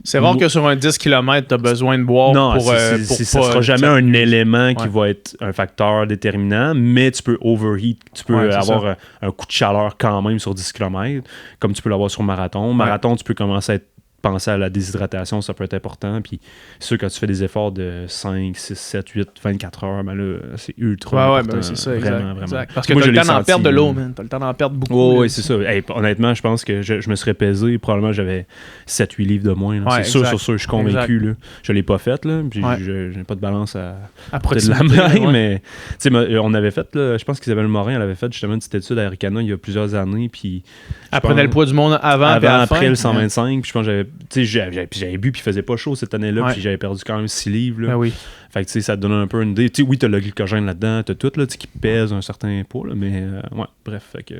c'est rare que sur un 10 km, tu as besoin de boire ça sera jamais un élément qui va être un facteur déterminant, mais tu peux overheat. Tu peux avoir un coup de chaleur quand même sur 10 km, comme tu peux l'avoir sur marathon. Marathon, tu peux commencer à penser à la déshydratation, ça peut être important. Puis c'est sûr, quand tu fais des efforts de 5, 6, 7, 8, 24 heures, ben là, c'est ultra important. C'est ça, vraiment. Parce que tu as le temps d'en perdre de l'eau, man. Tu as le temps d'en perdre beaucoup. Oui, c'est ça. Hey, honnêtement, je pense que je me serais pesé. Probablement, j'avais 7-8 livres de moins. C'est sûr, je suis convaincu. Là. Je ne l'ai pas fait. Là, puis je n'ai pas de balance à proximité, de la main. Mais on avait fait, là, je pense qu'Isabelle Morin, elle avait fait justement une petite étude à Aricana il y a plusieurs années. Puis elle prenait le poids du monde après le 125. Puis je pense que j'avais bu, puis il faisait pas chaud cette année-là, puis j'avais perdu quand même 6 livres. Là. Ben oui. Fait que ça te donne un peu une idée. Oui, t'as le glycogène là-dedans, t'as tout là, qui pèse un certain poids, là, mais bref. Fait que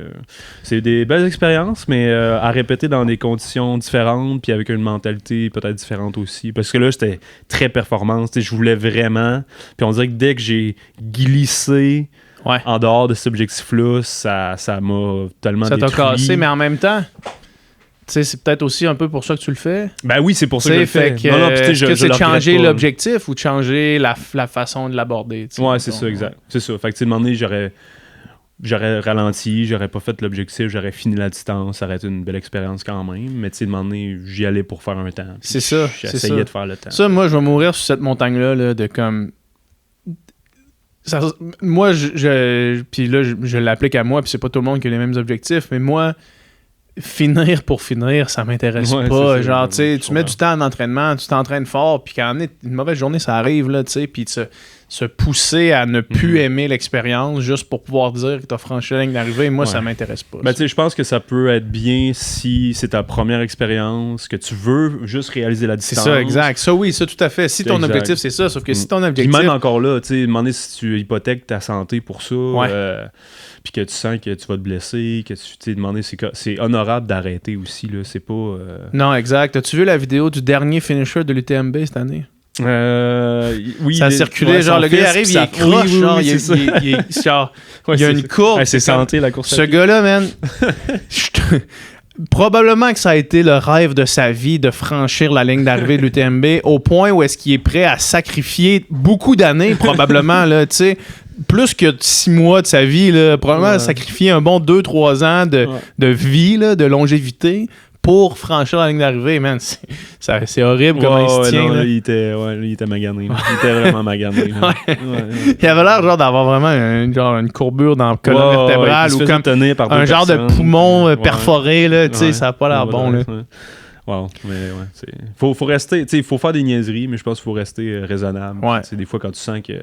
c'est des belles expériences, mais à répéter dans des conditions différentes, puis avec une mentalité peut-être différente aussi. Parce que là, c'était très performance. Je voulais vraiment. Puis on dirait que dès que j'ai glissé en dehors de cet objectif-là, ça m'a tellement détruit. Ça t'a cassé, mais en même temps... c'est peut-être aussi un peu pour ça que tu le fais. Ben oui, c'est pour ça que je le fais. Est-ce que c'est de changer l'objectif ou de changer la façon de l'aborder? Ouais, c'est ça, exact. C'est ça. Fait que, à un moment donné, j'aurais ralenti, j'aurais pas fait l'objectif, j'aurais fini la distance, ça aurait été une belle expérience quand même. Mais, à un moment donné, j'y allais pour faire un temps. C'est ça. J'essayais de faire le temps. Ça, moi, je vais mourir sur cette montagne-là, là, de comme... moi, puis là, je l'applique à moi, puis c'est pas tout le monde qui a les mêmes objectifs, mais moi... finir pour finir, ça m'intéresse pas. Ça, genre, tu sais, tu mets du temps en entraînement, tu t'entraînes fort, puis quand une mauvaise journée, ça arrive, là, tu sais, puis se pousser à ne plus aimer l'expérience juste pour pouvoir dire que t'as franchi la ligne d'arrivée, moi, ça m'intéresse pas. Ben, tu sais, je pense que ça peut être bien si c'est ta première expérience, que tu veux juste réaliser la distance. C'est ça, exact. Ça, oui, ça, tout à fait. Si ton objectif, c'est ça, sauf que si ton objectif... Puis même encore là, tu sais, demander si tu hypothèques ta santé pour ça, puis que tu sens que tu vas te blesser, que tu t'es demandé, c'est honorable d'arrêter aussi, là, c'est pas... Non, exact. As-tu vu la vidéo du dernier finisher de l'UTMB cette année? Oui, ça a circulé, genre le gars arrive, il est croche, genre, il y a une courbe. C'est santé la course. Ce gars-là, man, probablement que ça a été le rêve de sa vie de franchir la ligne d'arrivée de l'UTMB au point où est-ce qu'il est prêt à sacrifier beaucoup d'années, probablement, là, tu sais, plus que 6 mois de sa vie, là, probablement sacrifier un bon 2-3 ans de vie, là, de longévité pour franchir la ligne d'arrivée, man. C'est horrible comment il se tient. Non, là. Lui, il était magané. Là. Il était vraiment magané. Là. Il avait l'air genre d'avoir vraiment une courbure dans le colonne vertébrale ou comme un genre de poumon perforé. Là, ça n'a pas l'air bon. Là. Wow, mais ouais, faut rester, il faut faire des niaiseries, mais je pense qu'il faut rester raisonnable. Ouais. Des fois, quand tu sens que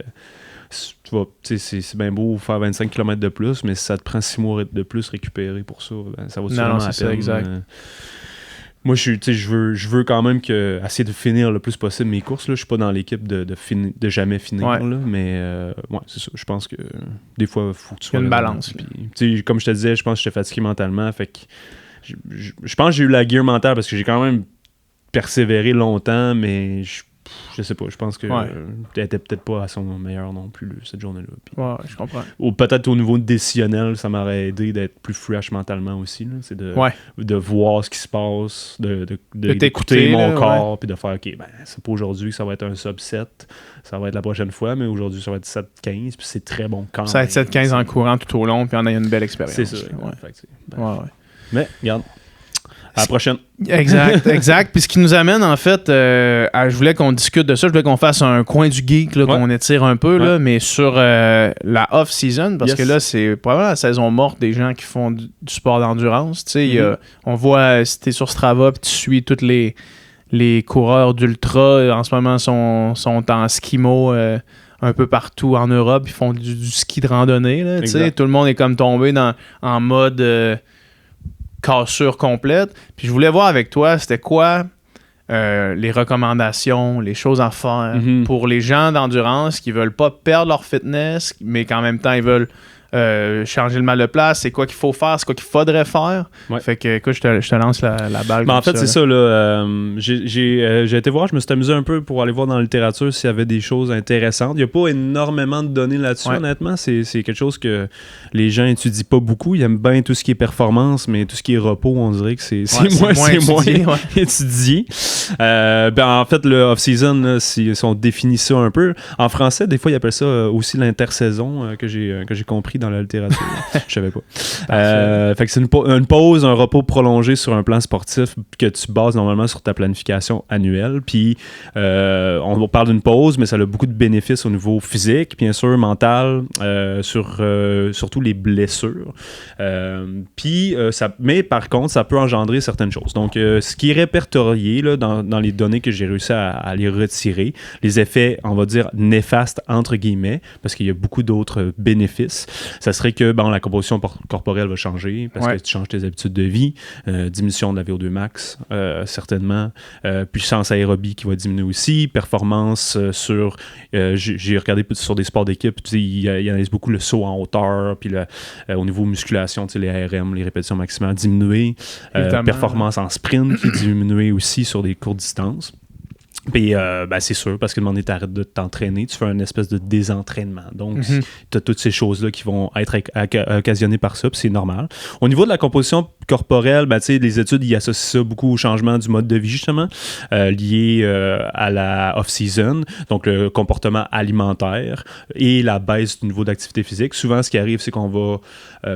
c'est bien beau faire 25 km de plus, mais si ça te prend 6 mois de plus récupérer pour ça, ben, ça va sûrement la peine. Ça, exact. Moi, je veux quand même essayer de finir le plus possible mes courses. Là. Je suis pas dans l'équipe de jamais finir, là, mais c'est ça. Je pense que des fois, il faut que tu sois... Il y a une balance. Puis, comme je te disais, je pense que j'étais fatigué mentalement, fait que je pense que j'ai eu la gear mentale parce que j'ai quand même persévéré longtemps, mais je sais pas, je pense que elle était peut-être pas à son meilleur non plus cette journée-là. Puis, je comprends. Ou peut-être au niveau décisionnel, ça m'aurait aidé d'être plus fresh mentalement aussi. Là. C'est de voir ce qui se passe, d'écouter mon corps, puis de faire, OK, ben, c'est pas aujourd'hui que ça va être un sub 7, ça va être la prochaine fois, mais aujourd'hui, ça va être 7-15, puis c'est très bon quand même. Ça va être 7-15 en courant tout au long, puis on a une belle expérience. C'est ça. Mais, regarde. À la prochaine. Exact. Puis ce qui nous amène, en fait, je voulais qu'on discute de ça. Je voulais qu'on fasse un coin du geek, là, qu'on étire un peu, là, mais sur la off-season, parce que là, c'est probablement la saison morte des gens qui font du sport d'endurance. On voit, si t'es sur Strava, puis tu suis tous les coureurs d'ultra, en ce moment, sont en skimo un peu partout en Europe. Ils font du ski de randonnée. Là, tout le monde est comme tombé en mode... cassure complète. Puis je voulais voir avec toi, c'était quoi les recommandations, les choses à faire pour les gens d'endurance qui veulent pas perdre leur fitness, mais qu'en même temps, ils veulent changer le mal de place. C'est quoi qu'il faut faire, c'est quoi qu'il faudrait faire. Ouais. Fait que, écoute, je te lance la balle. En fait, c'est ça. Là, j'ai été voir, je me suis amusé un peu pour aller voir dans la littérature s'il y avait des choses intéressantes. Il n'y a pas énormément de données là-dessus, honnêtement. C'est quelque chose que les gens étudient pas beaucoup. Ils aiment bien tout ce qui est performance, mais tout ce qui est repos, on dirait que c'est moins étudié. En fait, le off-season, là, si on définit ça un peu, en français, des fois, ils appellent ça aussi l'intersaison, que j'ai compris dans la littérature. Je savais pas. Fait que c'est une pause, un repos prolongé sur un plan sportif que tu bases normalement sur ta planification annuelle. Puis on parle d'une pause, mais ça a beaucoup de bénéfices au niveau physique, bien sûr, mental, surtout les blessures. Mais par contre, ça peut engendrer certaines choses. Donc, ce qui est répertorié là, dans les données que j'ai réussi à les retirer, les effets, on va dire, néfastes, entre guillemets, parce qu'il y a beaucoup d'autres bénéfices, ça serait que la composition corporelle va changer parce que tu changes tes habitudes de vie, diminution de la VO2 max, certainement, puissance aérobie qui va diminuer aussi, performance sur... j'ai regardé sur des sports d'équipe, il y en a beaucoup le saut en hauteur, puis au niveau musculation, les ARM, les répétitions maximales diminuées, performance en sprint qui diminue aussi sur des courtes distances. Puis, c'est sûr, parce que demander t'arrêtes de t'entraîner, tu fais une espèce de désentraînement. Donc, tu as toutes ces choses-là qui vont être occasionnées par ça, puis c'est normal. Au niveau de la composition corporelle, les études, ils associent ça beaucoup au changement du mode de vie, justement, lié à la off-season, donc le comportement alimentaire et la baisse du niveau d'activité physique. Souvent, ce qui arrive, c'est qu'on va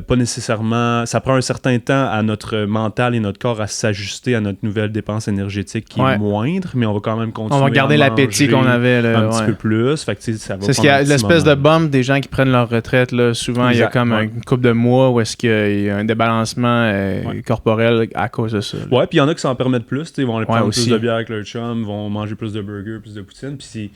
pas nécessairement... Ça prend un certain temps à notre mental et notre corps à s'ajuster à notre nouvelle dépense énergétique qui est moindre, mais on va quand même continuer. On va garder l'appétit qu'on avait là, un petit peu plus. Fait que, ça va, c'est ce qu'il y a l'espèce de bump des gens qui prennent leur retraite. Là, souvent, il y a comme une couple de mois où est-ce qu'il y a un débalancement corporel à cause de ça. Là. Ouais, puis il y en a qui s'en permettent plus. Ils vont aller prendre plus de bière avec leur chum, vont manger plus de burgers, plus de poutine. Puis c'est...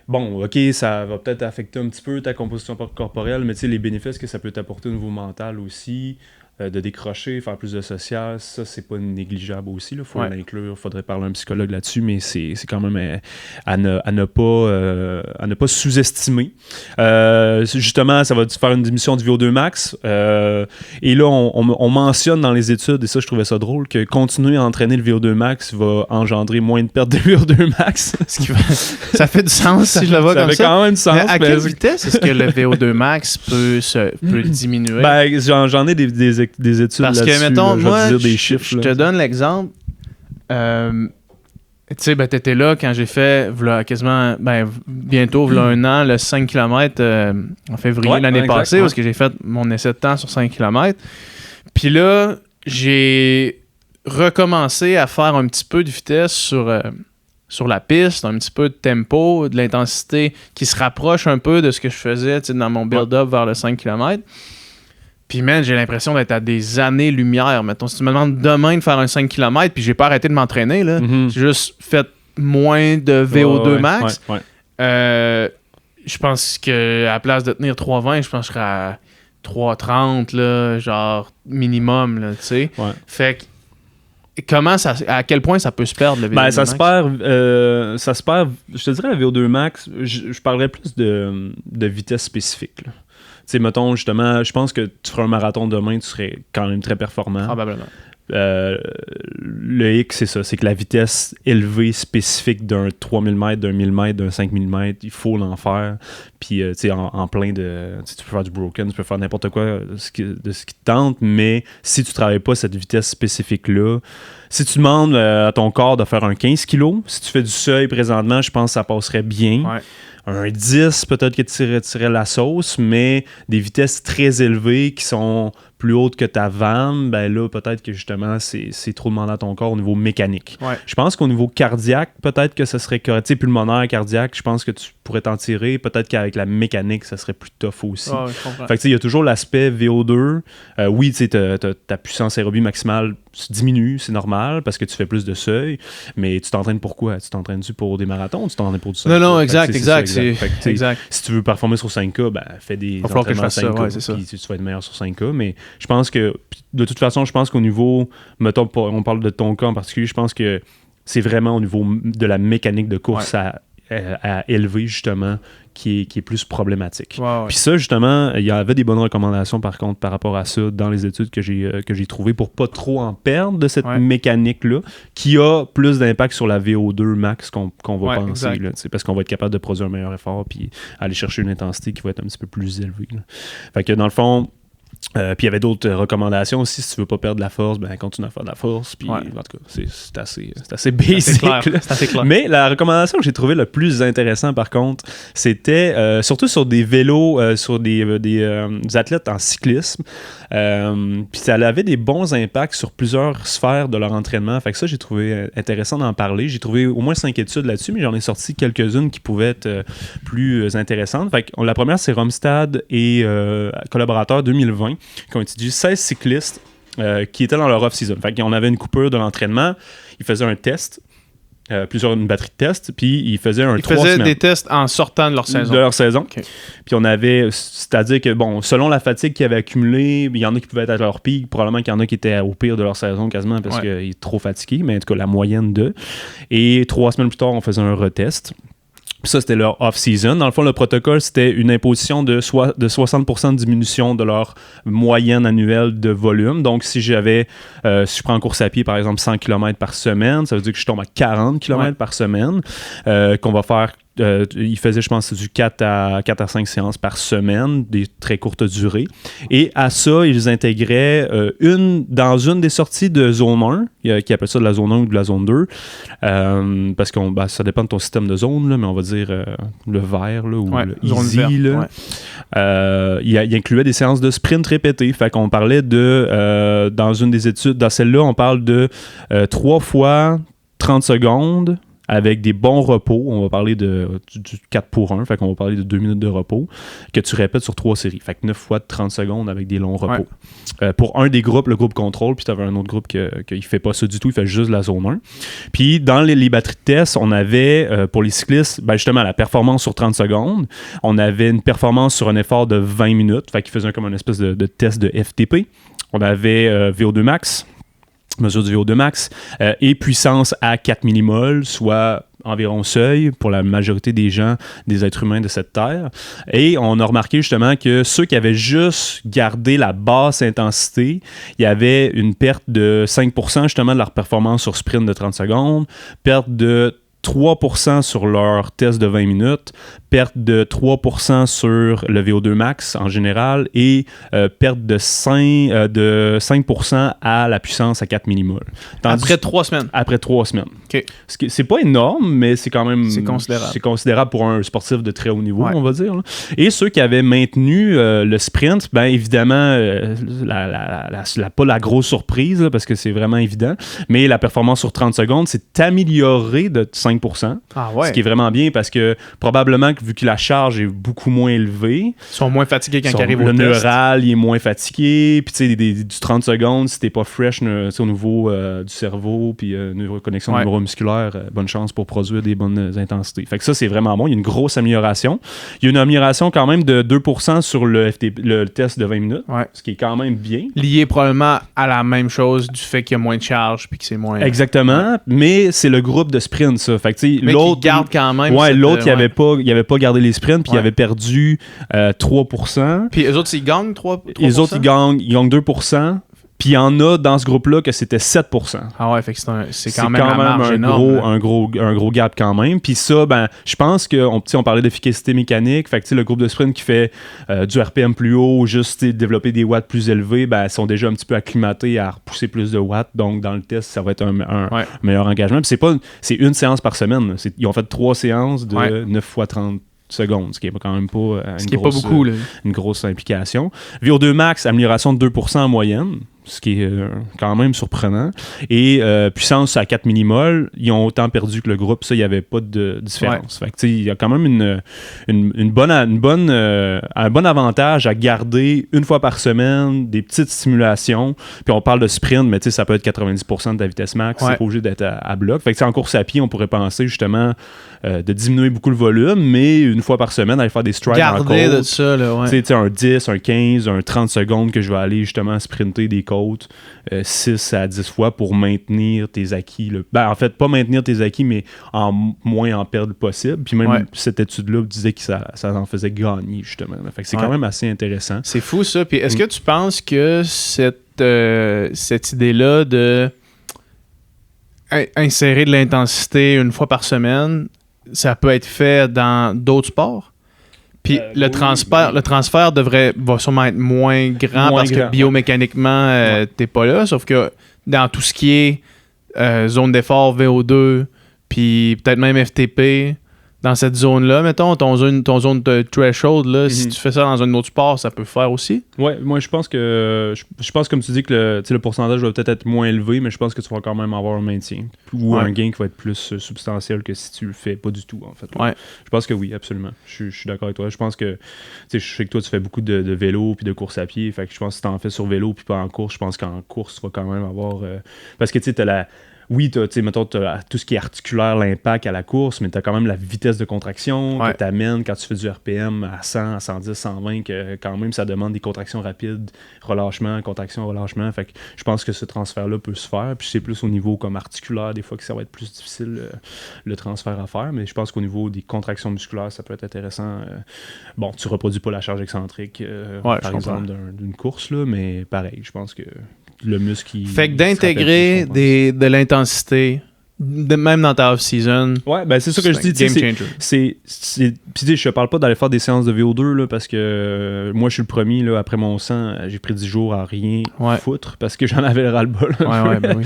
Bon, OK, ça va peut-être affecter un petit peu ta composition corporelle, mais les bénéfices que ça peut t'apporter au niveau mental aussi, de décrocher, faire plus de social, ça, c'est pas négligeable aussi. Il faut l'inclure, il faudrait parler à un psychologue là-dessus, mais c'est quand même à ne pas sous-estimer. Justement, ça va faire une diminution du VO2 max. Et là, on mentionne dans les études, et ça, je trouvais ça drôle, que continuer à entraîner le VO2 max va engendrer moins de perte de VO2 max. Ça fait du sens si je le vois comme ça. Ça fait quand même du sens. Mais à quelle vitesse est-ce que le VO2 max peut diminuer? J'en ai des études parce là-dessus. Parce que, mettons, moi, je te donne l'exemple. Tu sais, t'étais là quand j'ai fait quasiment, bientôt, un an, le 5 km en février l'année passée, parce que j'ai fait mon essai de temps sur 5 km. Puis là, j'ai recommencer à faire un petit peu de vitesse sur la piste, un petit peu de tempo, de l'intensité qui se rapproche un peu de ce que je faisais dans mon build-up vers le 5 km. Puis, man, j'ai l'impression d'être à des années-lumière. Mettons, si tu me demandes demain de faire un 5 km, puis j'ai pas arrêté de m'entraîner, là, j'ai juste fait moins de VO2 max. Je pense qu'à la place de tenir 3,20, je pense que je serais à 3,30, là, genre minimum, là, tu sais. Fait que à quel point ça peut se perdre, le VO2 max? Ça se perd, je te dirais, le VO2 max, je parlerais plus de vitesse spécifique, là. Tu sais, mettons, justement, je pense que tu feras un marathon demain, tu serais quand même très performant. Probablement. Le hic, c'est ça, c'est que la vitesse élevée spécifique d'un 3000 mètres, d'un 1000 mètres, d'un 5000 mètres, il faut l'en faire. Puis, tu sais, en plein de... Tu peux faire du broken, tu peux faire n'importe quoi de ce qui te tente, mais si tu travailles pas cette vitesse spécifique-là, si tu demandes à ton corps de faire un 15 kg, si tu fais du seuil présentement, je pense que ça passerait bien. Ouais. Un 10, peut-être que tu tirais la sauce, mais des vitesses très élevées qui sont plus hautes que ta vanne, ben là, peut-être que justement, c'est trop demandé à ton corps au niveau mécanique. Ouais. Je pense qu'au niveau cardiaque, peut-être que ça serait correct. Tu sais, pulmonaire, cardiaque, je pense que tu pourrais t'en tirer. Peut-être qu'avec la mécanique, ça serait plus tough aussi. Ouais, je comprends. Fait que tu sais, il y a toujours l'aspect VO2. Oui, tu sais, ta puissance aérobie maximale diminue, c'est normal, parce que tu fais plus de seuil, mais tu t'entraînes pour quoi? Tu t'entraînes-tu pour des marathons ou tu t'entraînes pour du seuil? Non, exact. Exact. Si tu veux performer sur 5K, ben, fais des entraînements 5K, puis tu vas être meilleur sur 5K, mais je pense que, de toute façon, je pense qu'au niveau, mettons, on parle de ton cas en particulier, je pense que c'est vraiment au niveau de la mécanique de course à élever, justement, qui est plus problématique. Puis ça, justement, il y avait des bonnes recommandations, par contre, par rapport à ça, dans les études que j'ai trouvées, pour pas trop en perdre de cette mécanique-là, qui a plus d'impact sur la VO2 max qu'on va penser, là, parce qu'on va être capable de produire un meilleur effort, puis aller chercher une intensité qui va être un petit peu plus élevée, là. Fait que, dans le fond, puis il y avait d'autres recommandations aussi. Si tu veux pas perdre de la force, ben continue à faire de la force. Puis en tout cas, c'est assez basic. C'est assez clair. Mais la recommandation que j'ai trouvée le plus intéressant, par contre, c'était surtout sur des vélos, sur des athlètes en cyclisme. Puis ça avait des bons impacts sur plusieurs sphères de leur entraînement. Fait que ça, j'ai trouvé intéressant d'en parler. J'ai trouvé au moins 5 études là-dessus, mais j'en ai sorti quelques-unes qui pouvaient être plus intéressantes. Fait que la première, c'est Romstad et collaborateurs 2020 qui ont étudié 16 cyclistes qui étaient dans leur off-season. Fait qu'on avait une coupure de l'entraînement, ils faisaient un test, une batterie de tests, puis ils faisaient 3 semaines. Ils faisaient des tests en sortant de leur saison. Okay. Puis on avait, c'est-à-dire que, bon, selon la fatigue qu'ils avaient accumulée, il y en a qui pouvaient être à leur pic, probablement qu'il y en a qui étaient au pire de leur saison quasiment parce qu'ils étaient trop fatigués, mais en tout cas, la moyenne de. Et 3 semaines plus tard, on faisait un retest. Ça, c'était leur off-season. Dans le fond, le protocole, c'était une imposition de 60% de diminution de leur moyenne annuelle de volume. Donc, si je prends en course à pied, par exemple, 100 km par semaine, ça veut dire que je tombe à 40 km par semaine, qu'on va faire. Ils faisaient, je pense, du 4 à 5 séances par semaine, des très courtes durées. Et à ça, ils intégraient dans une des sorties de zone 1, qui appelle ça de la zone 1 ou de la zone 2, parce que ça dépend de ton système de zone, là, mais on va dire le vert là, ou le easy. Il incluait des séances de sprint répétées. Fait qu'on parlait dans une des études, dans celle-là, on parle de 3 fois 30 secondes, avec des bons repos. On va parler du 4 pour 1, fait qu'on va parler de 2 minutes de repos, que tu répètes sur 3 séries. Fait que 9 fois de 30 secondes avec des longs repos. Pour un des groupes, le groupe contrôle, puis tu avais un autre groupe qui ne fait pas ça du tout, il fait juste la zone 1. Puis dans les batteries de tests, on avait, pour les cyclistes, justement, la performance sur 30 secondes. On avait une performance sur un effort de 20 minutes, fait qu'ils faisaient comme une espèce de test de FTP. On avait VO2 max, mesure du VO2 max, et puissance à 4 millimoles, soit environ seuil pour la majorité des gens, des êtres humains de cette terre. Et on a remarqué justement que ceux qui avaient juste gardé la basse intensité, il y avait une perte de 5% justement de leur performance sur sprint de 30 secondes, perte de 3% sur leur test de 20 minutes, perte de 3% sur le VO2 max en général et perte de 5% à la puissance à 4 mmol. Après 3 semaines? Après 3 semaines. OK. C'est pas énorme, mais c'est quand même... C'est considérable. C'est considérable pour un sportif de très haut niveau, on va dire. Là. Et ceux qui avaient maintenu le sprint, bien évidemment, pas la grosse surprise, là, parce que c'est vraiment évident, mais la performance sur 30 secondes s'est améliorée de 5%. Ah ouais. Ce qui est vraiment bien parce que probablement que vu que la charge est beaucoup moins élevée, ils sont moins fatigués quand ils arrivent au test. Le neural, il est moins fatigué. Puis tu sais, du 30 secondes, si t'es pas fresh au niveau du cerveau, puis connexion neuromusculaire, bonne chance pour produire des bonnes intensités. Fait que ça, c'est vraiment bon. Il y a une grosse amélioration. Il y a une amélioration quand même de 2% sur le test de 20 minutes, ce qui est quand même bien. Lié probablement à la même chose du fait qu'il y a moins de charge puis que c'est moins... Exactement, mais c'est le groupe de sprint, ça. Fait que tu sais, l'autre... qui garde quand même... Ouais, l'autre, il avait pas gardé les sprints, puis il avait perdu 3%. Puis eux autres, ils gagnent 3%? Les autres, ils gagnent 2%. Puis il y en a dans ce groupe-là que c'était 7%. Ah ouais, fait que c'est quand même un gros gap quand même. Puis ça, ben, je pense qu'on parlait d'efficacité mécanique. Fait que le groupe de sprint qui fait du RPM plus haut, juste développer des watts plus élevés, ben, sont déjà un petit peu acclimatés à repousser plus de watts. Donc dans le test, ça va être un meilleur engagement. Puis c'est une séance par semaine. Ils ont fait 3 séances de 9 fois 30 secondes, ce qui est quand même pas une grosse implication. VO2 max, amélioration de 2% en moyenne, ce qui est quand même surprenant. Et puissance à 4 mmol, ils ont autant perdu que le groupe. Ça, il n'y avait pas de différence. Fait que, il y a quand même un bon avantage à garder une fois par semaine des petites stimulations. Puis on parle de sprint, mais ça peut être 90% de ta vitesse max. C'est pas obligé d'être à bloc. Fait que en course à pied, on pourrait penser justement de diminuer beaucoup le volume, mais une fois par semaine, aller faire des strides en côte. Garder de ça, là, un 10, un 15, un 30 secondes que je vais aller justement sprinter des côtes 6 à 10 fois pour maintenir tes acquis. Ben, en fait, pas maintenir tes acquis, mais moins en perdre possible. Puis même cette étude-là disait que ça en faisait gagner, justement. Fait que c'est quand même assez intéressant. C'est fou, ça. Puis est-ce que tu penses que cette idée-là de insérer de l'intensité une fois par semaine, ça peut être fait dans d'autres sports? Puis le transfert va sûrement être moins grand parce que biomécaniquement, t'es pas là. Sauf que dans tout ce qui est zone d'effort, VO2, puis peut-être même FTP, dans cette zone-là, mettons, ton zone de threshold, là, si tu fais ça dans un autre sport, ça peut faire aussi? Ouais, moi je pense que comme tu dis que le pourcentage va peut-être être moins élevé, mais je pense que tu vas quand même avoir un maintien ou un gain qui va être plus substantiel que si tu le fais pas du tout, en fait. Ouais. Je pense que oui, absolument. Je suis d'accord avec toi. Je pense que je sais que toi tu fais beaucoup de vélo puis de course à pied, fait que je pense que si t'en fais sur vélo puis pas en course, je pense qu'en course tu vas quand même avoir parce que tu sais t'as mettons, t'as tout ce qui est articulaire, l'impact à la course, mais tu as quand même la vitesse de contraction que tu amènes quand tu fais du RPM à 100, à 110, 120, que quand même ça demande des contractions rapides, relâchement, contraction, relâchement. Fait que je pense que ce transfert-là peut se faire. Puis c'est plus au niveau comme articulaire, des fois que ça va être plus difficile le transfert à faire, mais je pense qu'au niveau des contractions musculaires, ça peut être intéressant. Bon, tu reproduis pas la charge excentrique, par exemple, d'une course, là, mais pareil, je pense que le muscle fait que d'intégrer de l'intensité même dans ta off-season. Ouais, ben c'est ça que je dis. Game changer. Puis je te parle pas d'aller faire des séances de VO2 là, parce que moi je suis le premier là, après mon sang, j'ai pris 10 jours à rien foutre parce que j'en avais le ras-le-bol. Ben oui.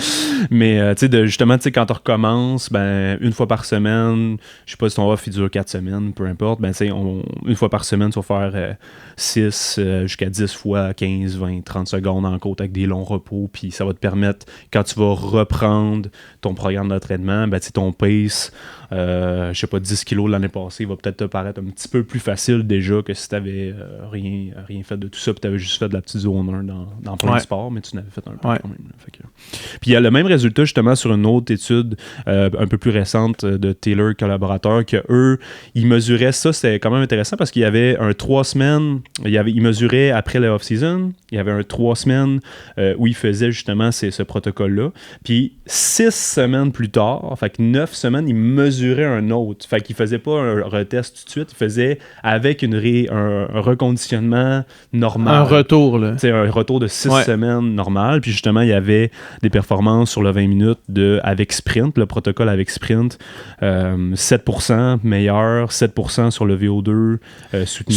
Mais justement, quand tu recommences, ben une fois par semaine, je sais pas si ton off il dure 4 semaines, peu importe, ben une fois par semaine, tu vas faire 6 jusqu'à 10 fois 15, 20, 30 secondes en côte avec des longs repos, puis ça va te permettre, quand tu vas reprendre ton programme d'entraînement, ben ton pace, je sais pas, 10 kilos l'année passée, va peut-être te paraître un petit peu plus facile déjà que si tu n'avais rien fait de tout ça, puis tu avais juste fait de la petite zone 1 dans plein de sports, mais tu n'avais fait un peu quand même. Puis il y a le même résultat justement sur une autre étude un peu plus récente de Taylor collaborateur, que eux, ils mesuraient ça, c'était quand même intéressant parce qu'il y avait un 3 semaines, ils mesuraient après la off-season, il y avait un 3 semaines où ils faisaient justement ce protocole-là, puis 6 semaines plus plus tard. Fait que 9 semaines, il mesurait un autre. Fait qu'il faisait pas un retest tout de suite. Il faisait avec un reconditionnement normal. Un retour, là. T'sais, un retour de 6 semaines normal. Puis justement, il y avait des performances sur le 20 minutes avec sprint, le protocole avec sprint. 7% meilleur, 7% sur le VO2 soutenu.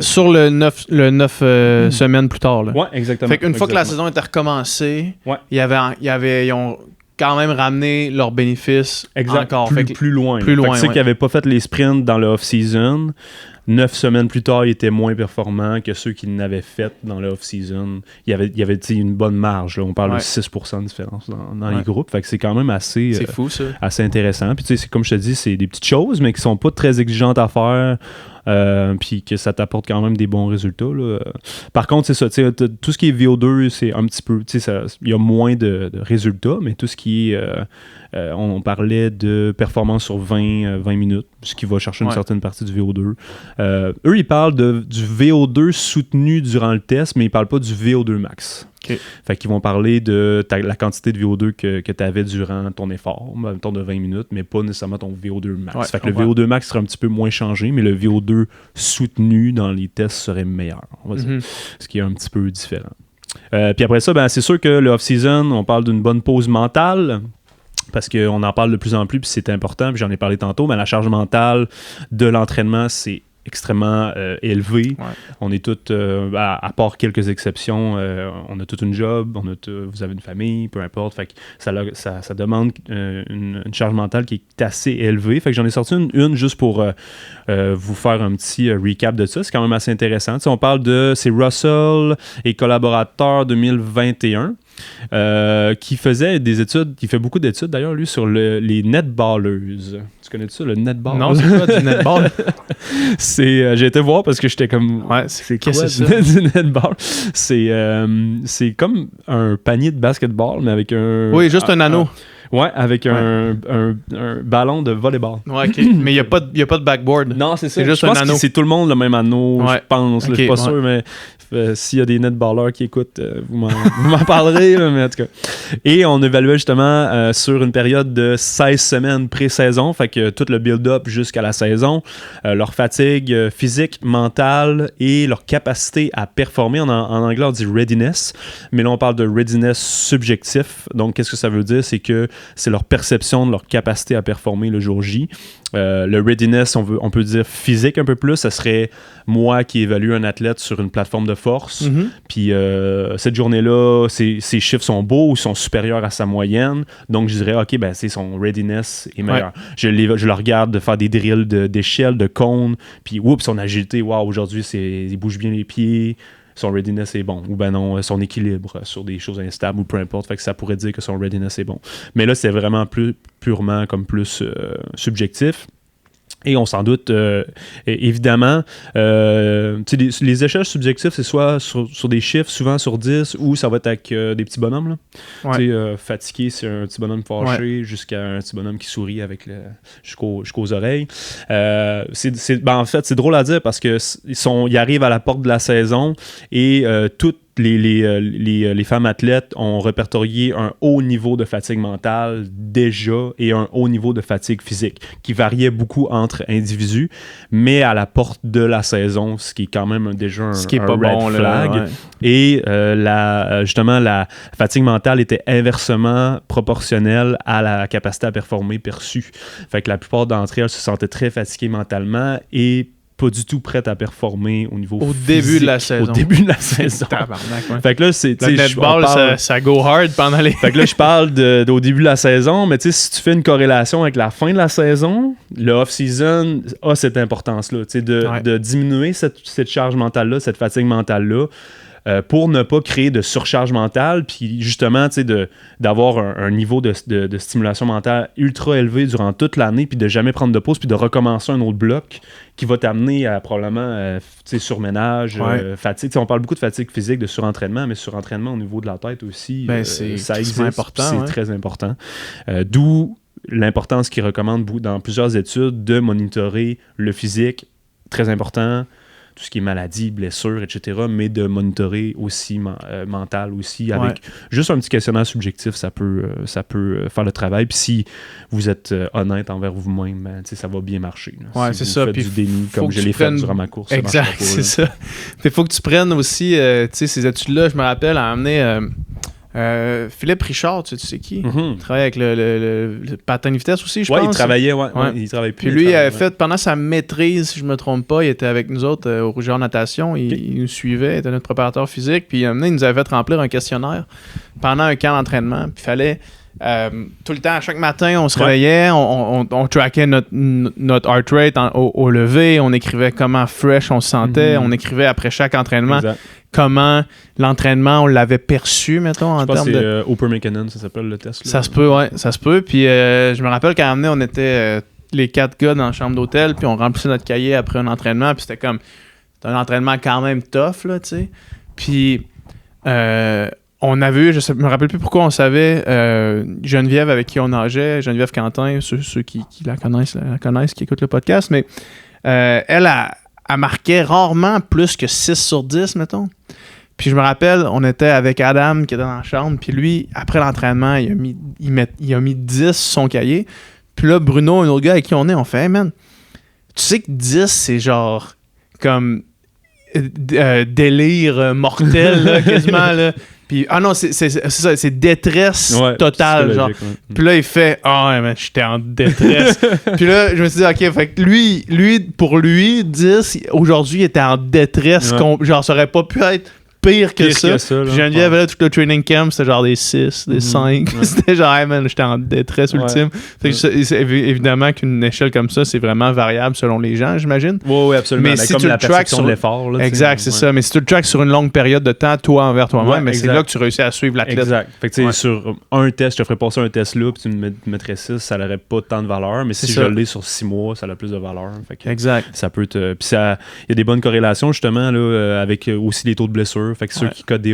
Sur le 9 semaines plus tard, là. Ouais, exactement. Fait qu'une fois que la saison était recommencée, ils ont quand même ramené leurs bénéfices encore. Plus loin. Plus loin, ceux qui n'avaient pas fait les sprints dans le off-season, 9 semaines plus tard, ils étaient moins performants que ceux qui l'avaient fait dans le off-season. Il y avait une bonne marge. Là. On parle de 6% de différence dans les groupes. Fait que c'est quand même assez, c'est fou, ça. assez intéressant. Puis comme je te dis, c'est des petites choses, mais qui sont pas très exigeantes à faire. Puis que ça t'apporte quand même des bons résultats. Là. Par contre, c'est ça, tout ce qui est VO2, c'est un petit peu, il y a moins de résultats, mais tout ce qui est, on parlait de performance sur 20 minutes, ce qui va chercher une certaine partie du VO2. Eux, ils parlent du VO2 soutenu durant le test, mais ils parlent pas du VO2 max. Okay. Fait qu'ils vont parler de la quantité de VO2 que tu avais durant ton effort, mettons de 20 minutes, mais pas nécessairement ton VO2 max. Fait que le VO2 max serait un petit peu moins changé, mais le VO2 soutenu dans les tests serait meilleur, on va dire. Ce qui est un petit peu différent. Puis après ça, c'est sûr que le off-season, on parle d'une bonne pause mentale. Parce qu'on en parle de plus en plus, puis c'est important, puis j'en ai parlé tantôt, mais la charge mentale de l'entraînement, c'est extrêmement élevé. Ouais. On est tous, à part quelques exceptions, on a toute une job, vous avez une famille, peu importe. Fait que ça demande une charge mentale qui est assez élevée. Fait que j'en ai sorti une juste pour vous faire un petit recap de ça. C'est quand même assez intéressant. T'sais, on parle c'est Russell et collaborateurs 2021. Qui faisait des études, qui fait beaucoup d'études d'ailleurs, lui, sur les netballers. Tu connais ça, le netball? Non, c'est quoi du netball? J'ai été voir parce que j'étais comme. Ouais, c'est quoi ça? Du netball? C'est comme un panier de basketball, mais avec un. Oui, juste un anneau. Ouais, avec un ballon de volleyball. Ouais, OK. Mais il n'y a pas de backboard. Non, c'est ça. C'est juste un anneau. C'est tout le monde le même anneau, je pense. Okay, Je suis pas sûr, mais s'il y a des netballers qui écoutent, vous m'en parlerez. Là, mais en tout cas. Et on évaluait justement sur une période de 16 semaines pré-saison, fait que tout le build-up jusqu'à la saison, leur fatigue physique, mentale et leur capacité à performer. En anglais, on dit readiness, mais là, on parle de readiness subjectif. Donc, qu'est-ce que ça veut dire? C'est que c'est leur perception de leur capacité à performer le jour J. Le readiness, on peut dire physique un peu plus, ça serait moi qui évalue un athlète sur une plateforme de force. Puis cette journée-là, ses chiffres sont beaux ou sont supérieurs à sa moyenne. Donc je dirais, OK, c'est son readiness est meilleur. Je le regarde de faire des drills d'échelle, de cône, puis son agilité, aujourd'hui, il bouge bien les pieds. Son readiness est bon, ou non, son équilibre sur des choses instables ou peu importe, fait que ça pourrait dire que son readiness est bon. Mais là, c'est vraiment purement comme plus subjectif. Et on s'en doute, évidemment, les échelles subjectives, c'est soit sur des chiffres, souvent sur 10, ou ça va être avec des petits bonhommes. Là. Ouais. Fatigué, c'est un petit bonhomme fâché, jusqu'à un petit bonhomme qui sourit jusqu'aux oreilles. En fait, c'est drôle à dire parce qu'ils arrivent à la porte de la saison et toutes les femmes athlètes ont répertorié un haut niveau de fatigue mentale déjà et un haut niveau de fatigue physique qui variait beaucoup entre individus, mais à la porte de la saison, ce qui est quand même déjà un red flag. Là, ouais. Et justement, la fatigue mentale était inversement proportionnelle à la capacité à performer perçue. Fait que la plupart d'entre elles se sentaient très fatiguées mentalement et pas du tout prête à performer au niveau physique. Début de la saison. Au début de la saison. Fait que là, le netball, ça go hard pendant les... Fait que là, je parle au début de la saison, mais tu sais, si tu fais une corrélation avec la fin de la saison, le off-season a cette importance-là, tu sais, de diminuer cette charge mentale-là, cette fatigue mentale-là, pour ne pas créer de surcharge mentale, puis justement, tu sais, d'avoir un niveau de stimulation mentale ultra élevé durant toute l'année, puis de jamais prendre de pause, puis de recommencer un autre bloc qui va t'amener à probablement surménage, fatigue. T'sais, on parle beaucoup de fatigue physique, de surentraînement, mais surentraînement au niveau de la tête aussi, ça existe, important, c'est très important. D'où l'importance qu'ils recommandent dans plusieurs études de monitorer le physique, très important. tout ce qui est maladie, blessure, etc., mais de monitorer aussi mental aussi, avec juste un petit questionnaire subjectif, ça peut faire le travail. Puis si vous êtes honnête envers vous-même, ben, ça va bien marcher. Ouais, si c'est vous ça. faites Puis du déni, comme je l'ai fait durant ma course, exact, ça c'est ça. Il faut que tu prennes aussi ces études-là. Je me rappelle, à amener Philippe Richard, tu sais qui? Il travaille avec le patin de vitesse aussi, je pense. Il travaillait, il travaille plus. Puis lui, il avait fait, pendant sa maîtrise, si je me trompe pas, il était avec nous autres au Rougeur Natation. Il nous suivait, il était notre préparateur physique. Puis il nous avait fait remplir un questionnaire pendant un camp d'entraînement. Puis il fallait... tout le temps, chaque matin, on se réveillait, on trackait notre heart rate au lever, on écrivait comment fresh on se sentait, on écrivait après chaque entraînement comment l'entraînement on l'avait perçu, mettons, en termes de... Je pense que c'est Oper McKinnon, ça s'appelle le test. Là. Ça se peut, ça se peut. Puis je me rappelle qu'à un moment donné, on était les 4 gars dans la chambre d'hôtel, puis on remplissait notre cahier après un entraînement, puis c'était comme... C'était un entraînement quand même tough, là, tu sais. Puis... on avait eu, je me rappelle plus pourquoi on savait, Geneviève avec qui on nageait, Geneviève Quentin, ceux qui la connaissent, qui écoutent le podcast, mais elle marquait rarement plus que 6 sur 10, mettons. Puis je me rappelle, on était avec Adam qui était dans la chambre, puis lui, après l'entraînement, il a mis 10 sur son cahier. Puis là, Bruno, un autre gars avec qui on est, on fait « Hey man, tu sais que 10, c'est genre comme délire mortel, là, quasiment, là. » Puis, non, c'est ça, c'est détresse totale, genre. Puis là, il fait « Ah, mais j'étais en détresse. » Puis là, je me suis dit « OK, fait que lui, pour lui, 10, aujourd'hui, il était en détresse. Genre, ça aurait pas pu être pire que ça. Puis Geneviève, là, tout le training camp, c'était genre des 6, des 5. C'était genre, hey man, j'étais en détresse ultime. Fait que c'est évidemment qu'une échelle comme ça, c'est vraiment variable selon les gens, j'imagine. Oui, absolument. Mais si tu le tracks sur l'effort. Là, exact, c'est ça. Mais si tu le tracks sur une longue période de temps, toi envers toi-même, mais c'est là que tu réussis à suivre l'athlète. Exact. Fait que tu sais, sur un test, je te ferais passer un test là, puis tu me mettrais 6, ça n'aurait pas tant de valeur. Mais si je l'ai sur 6 mois, ça a plus de valeur. Fait que exact. Ça peut te. Puis il y a des bonnes corrélations, justement, là, avec aussi les taux de blessure. Fait que ceux qui codent des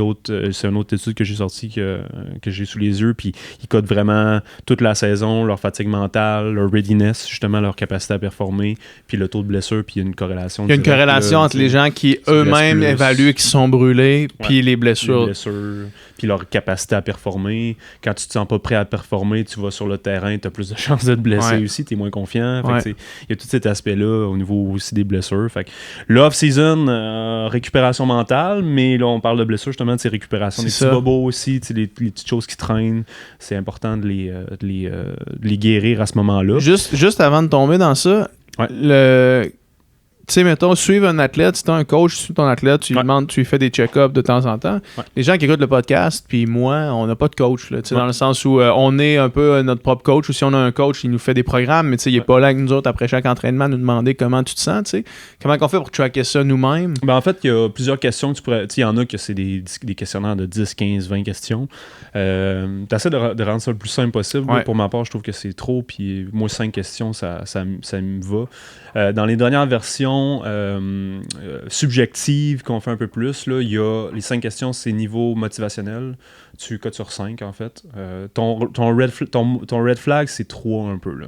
c'est une autre étude que j'ai sortie que j'ai sous les yeux, puis ils codent vraiment toute la saison, leur fatigue mentale, leur readiness, justement leur capacité à performer, puis le taux de blessure, puis il y a une corrélation. Il y a une corrélation entre les gens qui eux-mêmes évaluent qu'ils sont brûlés, puis les blessures. Puis leur capacité à performer. Quand tu te sens pas prêt à performer, tu vas sur le terrain, tu as plus de chances de te blesser aussi, tu es moins confiant. Il y a tout cet aspect-là au niveau aussi des blessures. Fait que l'off-season, récupération mentale, mais là, on parle de blessures, justement, de ces récupérations. Des petits bobos aussi, les petites choses qui traînent. C'est important de les guérir à ce moment-là. Juste avant de tomber dans ça, tu sais, mettons, suivre un athlète, si tu as un coach, suis ton athlète, tu lui demandes, tu lui fais des check-ups de temps en temps. Les gens qui écoutent le podcast, puis moi, on n'a pas de coach, là, dans le sens où on est un peu notre propre coach, ou si on a un coach, il nous fait des programmes, mais il n'est pas là avec nous autres après chaque entraînement nous demander comment tu te sens, tu sais. Comment on fait pour tracker ça nous-mêmes? Ben, en fait, il y a plusieurs questions que tu pourrais... Il y en a que c'est des questionnaires de 10, 15, 20 questions. Tu essaies de rendre ça le plus simple possible. Là, pour ma part, je trouve que c'est trop, puis moi, 5 questions, ça me va. Dans les dernières versions subjectives qu'on fait un peu plus, là, il y a les 5 questions, c'est niveau motivationnel. Tu codes sur 5, en fait. Ton red flag, c'est 3 un peu. Là,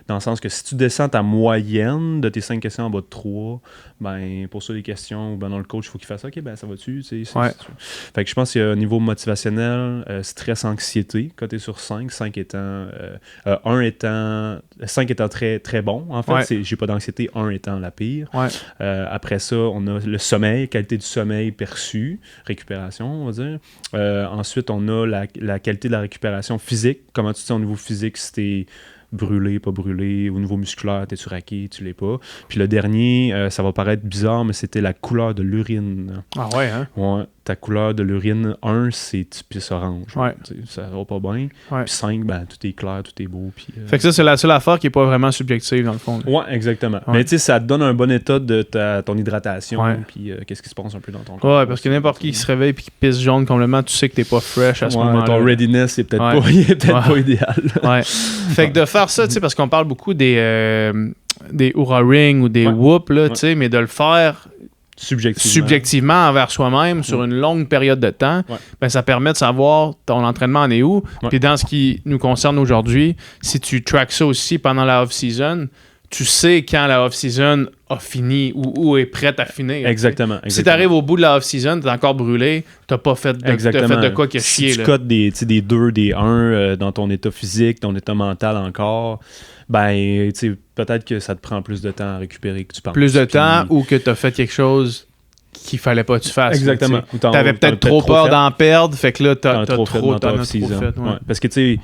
dans le sens que si tu descends ta moyenne de tes 5 questions en bas de 3, ben, pour ça, les questions, ben, dans le coach, il faut qu'il fasse OK, ben, ça va-tu? Fait que je pense qu'il y a un niveau motivationnel, stress, anxiété, coté sur 5. 5 étant 5 étant très, très bon. En fait, j'ai pas d'anxiété, 1 étant la pire. Après ça, on a le sommeil, qualité du sommeil perçu, récupération, on va dire. Ensuite, on a la qualité de la récupération physique. Comment tu te sens au niveau physique, si t'es brûlé, pas brûlé, au niveau musculaire, t'es-tu raqué, tu l'es pas. Puis le dernier, ça va paraître bizarre, mais c'était la couleur de l'urine. Ah ouais, hein? Ouais, ta couleur de l'urine, 1, c'est typis orange. Ça va pas bien. Puis 5, ben, tout est clair, tout est beau. Puis, fait que ça, c'est la seule affaire qui est pas vraiment subjective, dans le fond. Ouais, exactement. Mais tu sais, ça te donne un bon état de ton hydratation, puis qu'est-ce qui se passe un peu dans ton corps. Ouais, parce que n'importe qui se réveille et qui pisse jaune complètement, tu sais que t'es pas fresh à ce moment-là. Ton readiness, c'est peut-être pas idéal. Fait que de faire ça, tu sais, parce qu'on parle beaucoup des Oura Ring ou des Whoop, là, tu sais, mais de le faire subjectivement envers soi-même sur une longue période de temps, ben, ça permet de savoir ton entraînement en est où. Puis dans ce qui nous concerne aujourd'hui, si tu tracks ça aussi pendant la off-season, tu sais quand la off-season a fini ou est prête à finir. Exactement. Si tu arrives au bout de la off-season, t'es encore brûlé, t'as pas fait de quoi qui a chier. Si tu cotes des 2, des 1 dans ton état physique, ton état mental encore, ben, peut-être que ça te prend plus de temps à récupérer que tu penses. Plus de temps ou que t'as fait quelque chose qu'il fallait pas que tu fasses. Exactement. T'avais peut-être trop peur d'en perdre, fait que là, t'as trop fait. Ouais. Parce que, tu sais,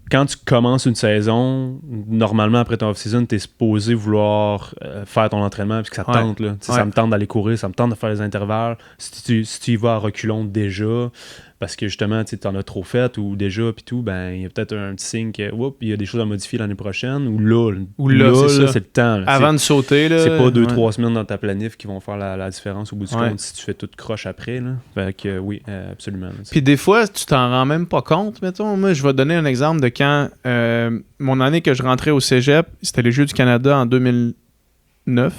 quand tu commences une saison, normalement, après ton off-season, t'es supposé vouloir faire ton entraînement, puis que ça te tente. Là. Ça me tente d'aller courir, ça me tente de faire les intervalles. Si tu y vas à reculons déjà, parce que justement, tu en as trop fait, ou déjà, puis tout, ben, il y a peut-être un petit signe que, il y a des choses à modifier l'année prochaine, ou là, c'est le temps. Là. Avant de sauter, là. C'est pas 2-3 semaines dans ta planif qui vont faire la différence au bout du compte si tu fais toute croche après. Là. Fait que oui, absolument. Puis des fois, tu t'en rends même pas compte, mettons. Moi, je vais donner un exemple de quand mon année que je rentrais au cégep, c'était les Jeux du Canada en 2009.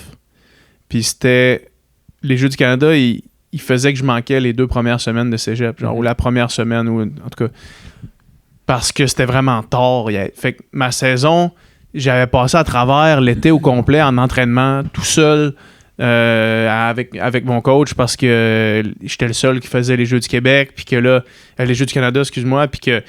Puis c'était les Jeux du Canada, il faisait que je manquais les 2 premières semaines de cégep, genre, ou la première semaine, ou en tout cas, parce que c'était vraiment tard. Fait que ma saison, j'avais passé à travers l'été au complet en entraînement, tout seul, avec mon coach, parce que j'étais le seul qui faisait les Jeux du Québec, puis que là, les Jeux du Canada, excuse-moi, puis que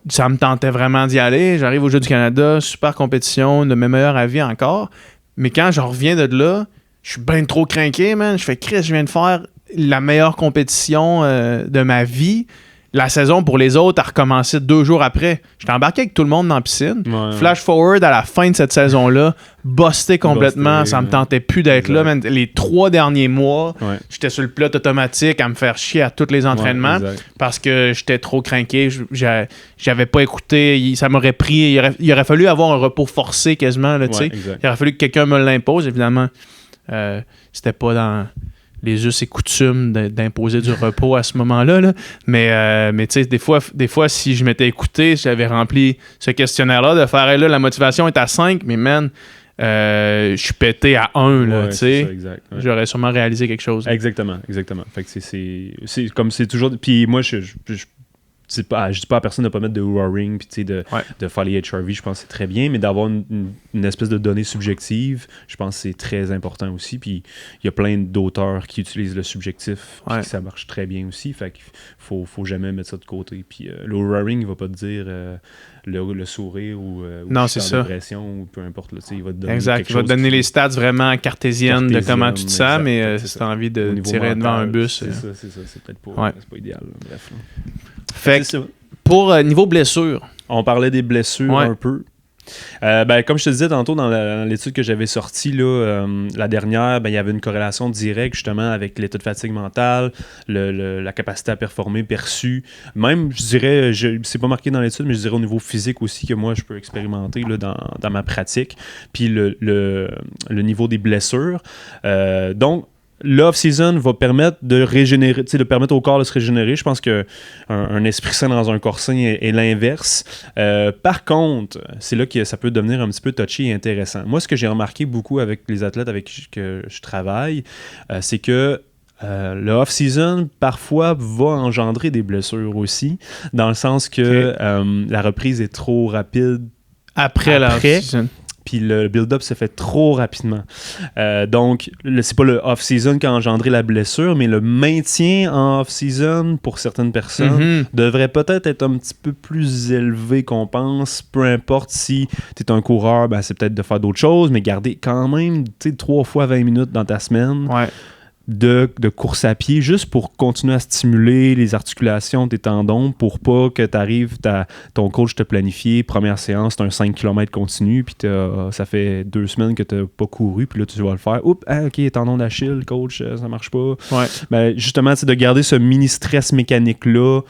ça me tentait vraiment d'y aller. J'arrive aux Jeux du Canada, super compétition, de mes meilleurs avis encore, mais quand je reviens de là, je suis bien trop craqué, man. Je fais Chris, je viens de faire la meilleure compétition de ma vie. La saison pour les autres a recommencé 2 jours après. J'étais embarqué avec tout le monde dans la piscine. Flash forward à la fin de cette saison-là, busté complètement. Ça me tentait plus d'être là. Man. Les 3 derniers mois, j'étais sur le pilote automatique à me faire chier à tous les entraînements parce que j'étais trop craqué. J'avais pas écouté. Ça m'aurait pris. Il aurait fallu avoir un repos forcé quasiment. Là, il aurait fallu que quelqu'un me l'impose, évidemment. C'était pas dans les us et coutumes d'imposer du repos à ce moment-là. Là. Mais tu sais, des fois, si je m'étais écouté, si j'avais rempli ce questionnaire-là, de faire là, la motivation est à 5, mais man, je suis pété à 1. Là, j'aurais sûrement réalisé quelque chose. Exactement. Fait que c'est comme c'est toujours. Puis moi, je dis pas à personne de pas mettre de roaring puis de faire les HRV, je pense que c'est très bien, mais d'avoir une espèce de donnée subjective, je pense que c'est très important aussi. Puis il y a plein d'auteurs qui utilisent le subjectif, puis ça marche très bien aussi. Fait qu'il faut jamais mettre ça de côté. Puis le roaring, il va pas te dire le sourire ou non, c'est ça. Dépression ou peu importe. Là, il va te donner exact. Il va te donner les stats vraiment cartésiennes de comment tu te sens, mais si tu as envie de tirer devant un bus. C'est ça. C'est peut-être pas idéal. Là. Bref. Là. Fait que pour niveau blessure. On parlait des blessures un peu. Comme je te disais tantôt dans l'étude que j'avais sortie la dernière, il y avait une corrélation directe justement avec l'état de fatigue mentale, la capacité à performer perçue. Même, je dirais, c'est pas marqué dans l'étude, mais je dirais au niveau physique aussi que moi je peux expérimenter là, dans ma pratique. Puis le niveau des blessures. Donc, l'off-season va permettre de régénérer, de permettre au corps de se régénérer. Je pense qu'un esprit sain dans un corps sain est l'inverse. Par contre, c'est là que ça peut devenir un petit peu touchy et intéressant. Moi, ce que j'ai remarqué beaucoup avec les athlètes avec qui je travaille, c'est que le off-season, parfois, va engendrer des blessures aussi, dans le sens que la reprise est trop rapide après la off-season. Puis le build-up se fait trop rapidement. Donc, c'est pas le off-season qui a engendré la blessure, mais le maintien en off-season, pour certaines personnes, devrait peut-être être un petit peu plus élevé qu'on pense. Peu importe si tu es un coureur, c'est peut-être de faire d'autres choses, mais garder quand même 3 fois 20 minutes dans ta semaine. De course à pied, juste pour continuer à stimuler les articulations, tes tendons, pour pas que tu arrives, ton coach te planifie, première séance, c'est un 5 km continu, puis ça fait 2 semaines que tu n'as pas couru, puis là, tu vas le faire. Oups, ok, tendon d'Achille, coach, ça marche pas. Justement, c'est de garder ce mini-stress mécanique-là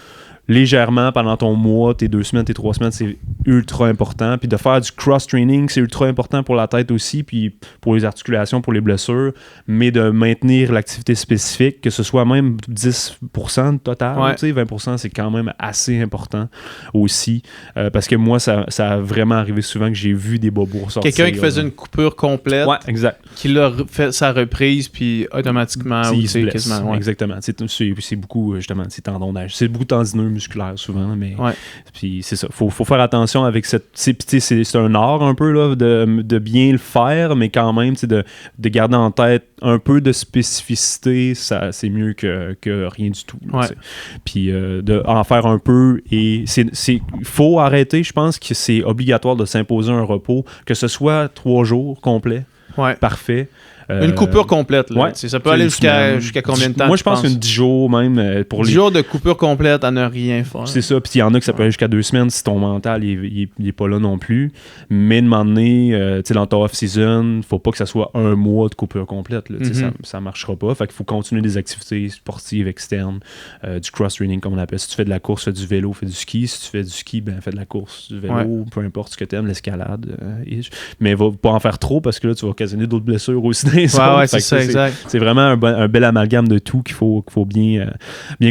légèrement pendant ton mois, tes 2 semaines, tes 3 semaines, c'est ultra important. Puis de faire du cross-training, c'est ultra important pour la tête aussi, puis pour les articulations, pour les blessures, mais de maintenir l'activité spécifique, que ce soit même 10% total, 20%, c'est quand même assez important aussi. Parce que moi, ça a vraiment arrivé souvent que j'ai vu des bobos ressortir. Quelqu'un qui faisait une coupure complète, qui l'a fait sa reprise, puis automatiquement, il se blesse. Exactement. C'est beaucoup, justement, tendons d'âge. C'est beaucoup tendineux musculaire souvent, mais Ouais. puis c'est ça. Faut faire attention avec cette. C'est un art un peu là, de bien le faire, mais quand même de garder en tête un peu de spécificité, c'est mieux que rien du tout. Là, ouais. Puis de en faire un peu et faut arrêter. Je pense que c'est obligatoire de s'imposer un repos, que ce soit 3 jours complets, Ouais. parfait. Une coupure complète. Là. Ouais. Ça peut aller jusqu'à combien de temps? Moi, je pense qu'une 10 jours même pour 10 jours de coupure complète à ne rien faire. C'est ça. Puis il y en a que ça peut aller jusqu'à 2 semaines si ton mental il est pas là non plus. Mais de moment donné, tu sais, dans ton off-season, faut pas que ça soit un mois de coupure complète. Là, ça marchera pas. Fait qu'il faut continuer des activités sportives externes, du cross-training comme on appelle. Si tu fais de la course, fais du vélo, fais du ski. Si tu fais du ski, ben fais de la course, du vélo, peu importe ce que tu aimes, l'escalade. Mais va pas en faire trop parce que là, tu vas occasionner d'autres blessures aussi dans les Ouais, c'est ça, exact. C'est vraiment un bel amalgame de tout qu'il faut bien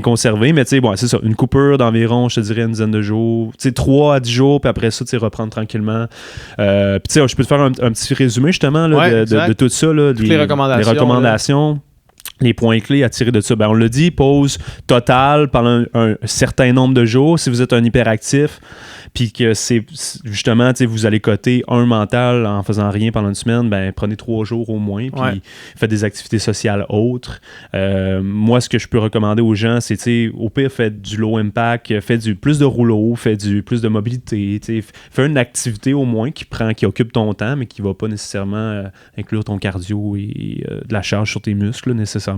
conserver. Mais tu sais, bon, c'est ça, une coupure d'environ, je te dirais, une dizaine de jours. Tu sais, 3 à 10 jours, puis après ça, tu sais, reprendre tranquillement. Puis tu sais, je peux te faire un petit résumé, justement, là, de tout ça. Là, toutes les recommandations. Les points clés à tirer de ça. Ben, on l'a dit, pause totale pendant un certain nombre de jours. Si vous êtes un hyperactif, puis que c'est justement, vous allez coter un mental en faisant rien pendant une semaine, ben prenez 3 jours au moins, puis faites des activités sociales autres. Moi, ce que je peux recommander aux gens, c'est, au pire, faites du low impact, faites plus de rouleau, faites plus de mobilité, fais une activité au moins qui occupe ton temps, mais qui ne va pas nécessairement inclure ton cardio et de la charge sur tes muscles, là, nécessairement.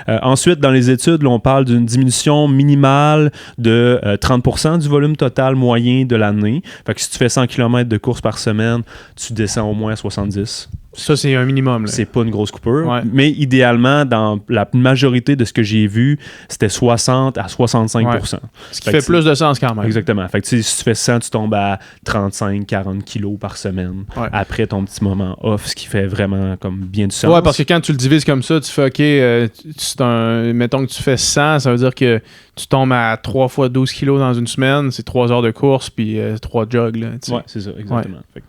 Ensuite, dans les études, là, on parle d'une diminution minimale de 30% du volume total moyen de l'année. Fait que si tu fais 100 km de course par semaine, tu descends au moins à 70. Ça, c'est un minimum. Là. C'est pas une grosse coupure. Mais idéalement, dans la majorité de ce que j'ai vu, c'était 60 à 65%. Ce qui fait plus de sens quand même. Exactement. Fait que si tu fais 100, tu tombes à 35-40 kilos par semaine après ton petit moment off, ce qui fait vraiment comme bien du sens. Ouais, parce que quand tu le divises comme ça, tu fais OK, mettons que tu fais 100, ça veut dire que tu tombes à 3 fois 12 kilos dans une semaine, c'est 3 heures de course puis 3 jogs. Là, c'est ça, exactement. Fait que,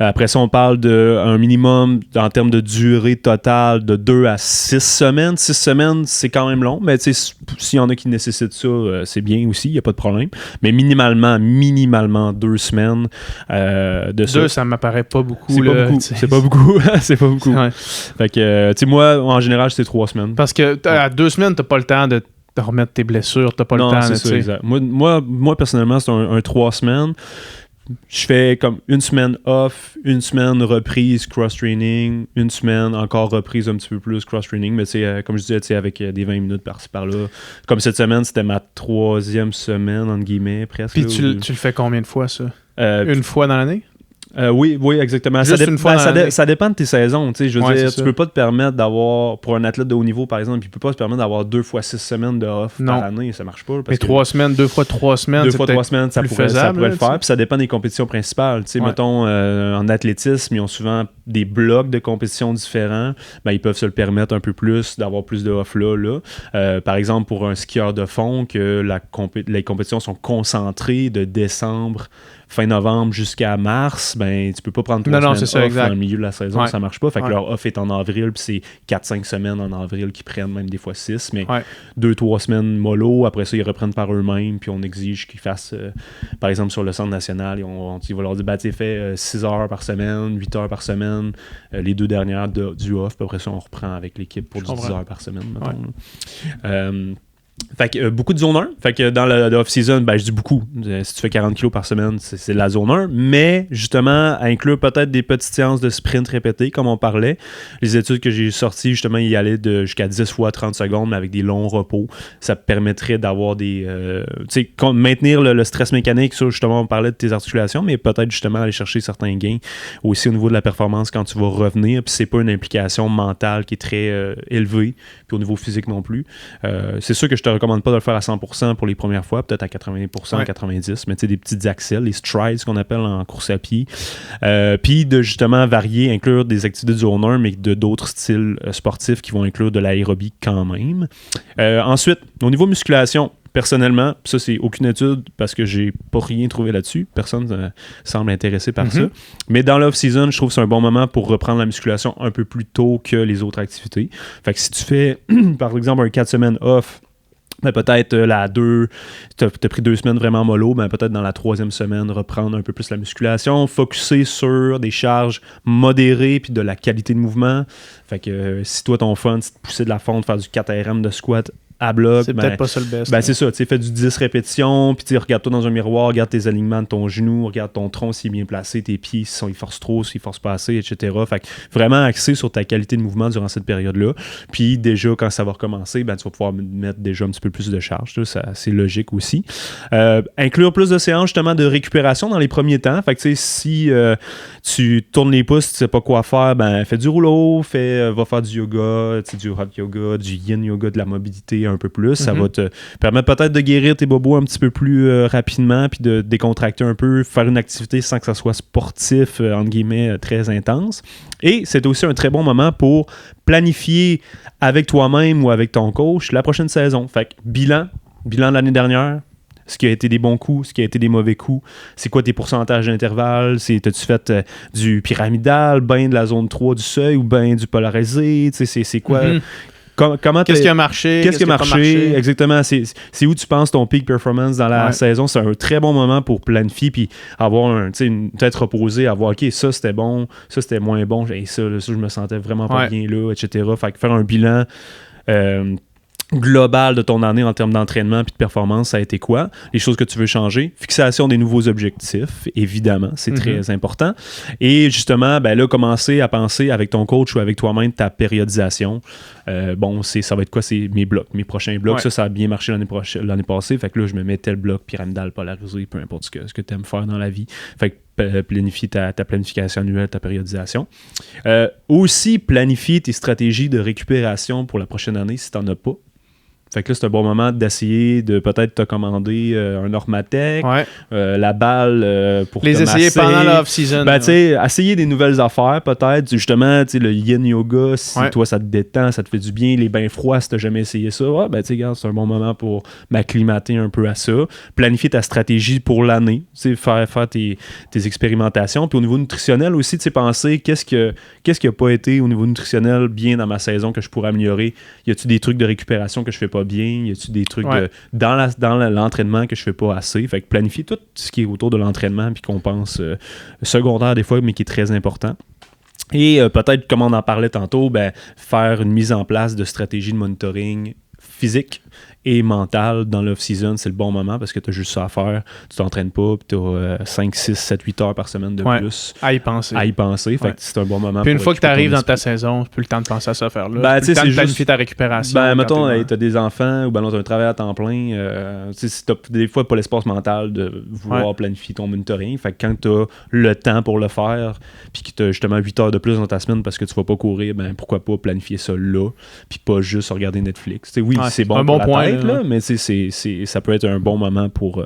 après ça, on parle d'un minimum en termes de durée totale de 2 à 6 semaines. 6 semaines, c'est quand même long, mais s'il y en a qui nécessitent ça, c'est bien aussi, il n'y a pas de problème. Mais minimalement 2 semaines de ça. 2, ça m'apparaît pas beaucoup. C'est pas beaucoup. C'est pas beaucoup. Ouais. Fait que, tu sais, moi, en général, c'est 3 semaines. Parce que à 2 semaines, t'as pas le temps de remettre tes blessures, t'as pas le temps. C'est ça, exact. Moi, personnellement, c'est un 3 semaines. Je fais comme une semaine off, une semaine reprise cross-training, une semaine encore reprise un petit peu plus cross-training, mais comme je disais, avec des 20 minutes par-ci par-là. Comme cette semaine, c'était ma 3e semaine, entre guillemets, presque. Puis tu le fais combien de fois, ça? Une fois dans l'année? Oui, exactement. Ça dépend de tes saisons. Je veux dire, tu peux pas te permettre d'avoir, pour un athlète de haut niveau, par exemple, il peut pas se permettre d'avoir 2 fois 6 semaines de off par année. Ça marche pas. Mais 3 semaines, 2 fois 3 semaines, 2 fois 3 semaines, ça pourrait le faire. Puis ça dépend des compétitions principales. Mettons, en athlétisme, ils ont souvent des blocs de compétitions différents. Ben, ils peuvent se le permettre un peu plus, d'avoir plus de off là. Par exemple, pour un skieur de fond, que les compétitions sont concentrées de décembre fin novembre jusqu'à mars, ben tu peux pas prendre 3 semaines off dans le milieu de la saison, ça marche pas. Fait que leur off est en avril, puis c'est 4-5 semaines en avril qu'ils prennent, même des fois 6, mais 2-3 semaines mollo, après ça ils reprennent par eux-mêmes, puis on exige qu'ils fassent, par exemple sur le centre national, ils vont leur dire, tu fais 6 heures par semaine, 8 heures par semaine, les 2 dernières du off, puis après ça on reprend avec l'équipe pour 10 heures par semaine, mettons. Fait que beaucoup de zone 1. Fait que dans le off-season, je dis beaucoup. Si tu fais 40 kilos par semaine, c'est la zone 1. Mais justement, à inclure peut-être des petites séances de sprint répétées, comme on parlait. Les études que j'ai sorties, justement, y allaient jusqu'à 10 fois 30 secondes, mais avec des longs repos. Ça permettrait d'avoir des... maintenir le stress mécanique. Ça, justement, on parlait de tes articulations, mais peut-être justement aller chercher certains gains aussi au niveau de la performance quand tu vas revenir. Puis c'est pas une implication mentale qui est très élevée, puis au niveau physique non plus. C'est sûr que je te recommande pas de le faire à 100% pour les premières fois, peut-être à 80%, 90%, mais tu sais, des petites accels, les strides qu'on appelle en course à pied. Puis de justement varier, inclure des activités de zone 1, mais de d'autres styles sportifs qui vont inclure de l'aérobie quand même. Ensuite, au niveau musculation, personnellement, ça c'est aucune étude parce que j'ai pas rien trouvé là-dessus. Personne semble intéressé par ça. Mais dans l'off-season, je trouve que c'est un bon moment pour reprendre la musculation un peu plus tôt que les autres activités. Fait que si tu fais, par exemple, un 4 semaines off, Mais peut-être t'as pris 2 semaines vraiment mollo, ben peut-être dans la 3e semaine, reprendre un peu plus la musculation, focuser sur des charges modérées puis de la qualité de mouvement. Fait que si toi, ton fun, c'est de pousser de la fonte, faire du 4 RM de squat à bloc. C'est peut-être pas ça le best. Ben c'est ça, tu sais, fais du 10 répétitions, puis regarde-toi dans un miroir, regarde tes alignements de ton genou, regarde ton tronc s'il est bien placé, tes pieds, s'ils forcent trop, s'ils forcent pas assez, etc. Fait que vraiment axé sur ta qualité de mouvement durant cette période-là. Puis déjà, quand ça va recommencer, ben tu vas pouvoir mettre déjà un petit peu plus de charge. C'est logique aussi. Inclure plus de séances justement de récupération dans les premiers temps. Fait que tu sais, si tu tournes les pouces, tu sais pas quoi faire, ben fais du rouleau, va faire du yoga, du hot yoga, du yin yoga, de la mobilité un peu plus. Ça va te permettre peut-être de guérir tes bobos un petit peu plus rapidement, puis de décontracter un peu, faire une activité sans que ça soit sportif, entre guillemets, très intense. Et c'est aussi un très bon moment pour planifier avec toi-même ou avec ton coach la prochaine saison. Fait que bilan de l'année dernière, ce qui a été des bons coups, ce qui a été des mauvais coups, c'est quoi tes pourcentages d'intervalle, t'as-tu fait du pyramidal, ben de la zone 3 du seuil ou ben du polarisé, c'est quoi... Qu'est-ce qui a marché? Qu'est-ce qui a marché? Exactement. C'est où tu penses ton peak performance dans la saison. C'est un très bon moment pour planifier puis avoir une tête reposée, avoir OK, ça c'était bon, ça c'était moins bon, et ça je me sentais vraiment pas bien là, etc. Fait que faire un bilan global de ton année en termes d'entraînement puis de performance, ça a été quoi? Les choses que tu veux changer. Fixation des nouveaux objectifs, évidemment, c'est très important. Et justement, ben là, commencer à penser avec ton coach ou avec toi-même ta périodisation. Ça va être quoi? C'est mes blocs, mes prochains blocs. Ça a bien marché l'année passée. Fait que là, je me mets tel bloc pyramidal, polarisé, peu importe ce que tu aimes faire dans la vie. Fait que planifie ta planification annuelle, ta périodisation. Aussi, planifie tes stratégies de récupération pour la prochaine année si tu n'en as pas. Fait que là, c'est un bon moment d'essayer de peut-être te commander un Normatec, la balle pour les te essayer masser. pendant l'off-season. Ben, tu sais, essayer des nouvelles affaires, peut-être. Justement, tu sais, le yin yoga, si toi, ça te détend, ça te fait du bien. Les bains froids, si t'as jamais essayé ça, ben, tu sais, regarde, c'est un bon moment pour m'acclimater un peu à ça. Planifier ta stratégie pour l'année, tu sais, faire tes expérimentations. Puis au niveau nutritionnel aussi, tu sais, penser qu'est-ce qui a pas été au niveau nutritionnel bien dans ma saison que je pourrais améliorer. Y a-tu des trucs de récupération que je fais pas bien, y a-tu des trucs dans l'entraînement que je fais pas assez, fait que planifier tout ce qui est autour de l'entraînement puis qu'on pense secondaire des fois mais qui est très important. Et peut-être comme on en parlait tantôt, ben, faire une mise en place de stratégie de monitoring physique et mental dans l'off-season, c'est le bon moment parce que tu as juste ça à faire, tu t'entraînes pas, puis tu as 5, 6, 7, 8 heures par semaine de plus à y penser. Fait que c'est un bon moment. Puis une fois que tu arrives dans ta saison, tu plus le temps de penser à ça faire là. Ben, tu as le temps de planifier ta récupération. Ben, mettons, tu as des enfants ou ben, tu as un travail à temps plein. Si tu des fois pas l'espace mental de vouloir planifier ton monitoring. Fait que quand tu as le temps pour le faire, puis que tu as justement 8 heures de plus dans ta semaine parce que tu vas pas courir, ben pourquoi pas planifier ça là, puis pas juste regarder Netflix. T'sais, oui, c'est bon pour la tête, là, mais ça peut être un bon moment pour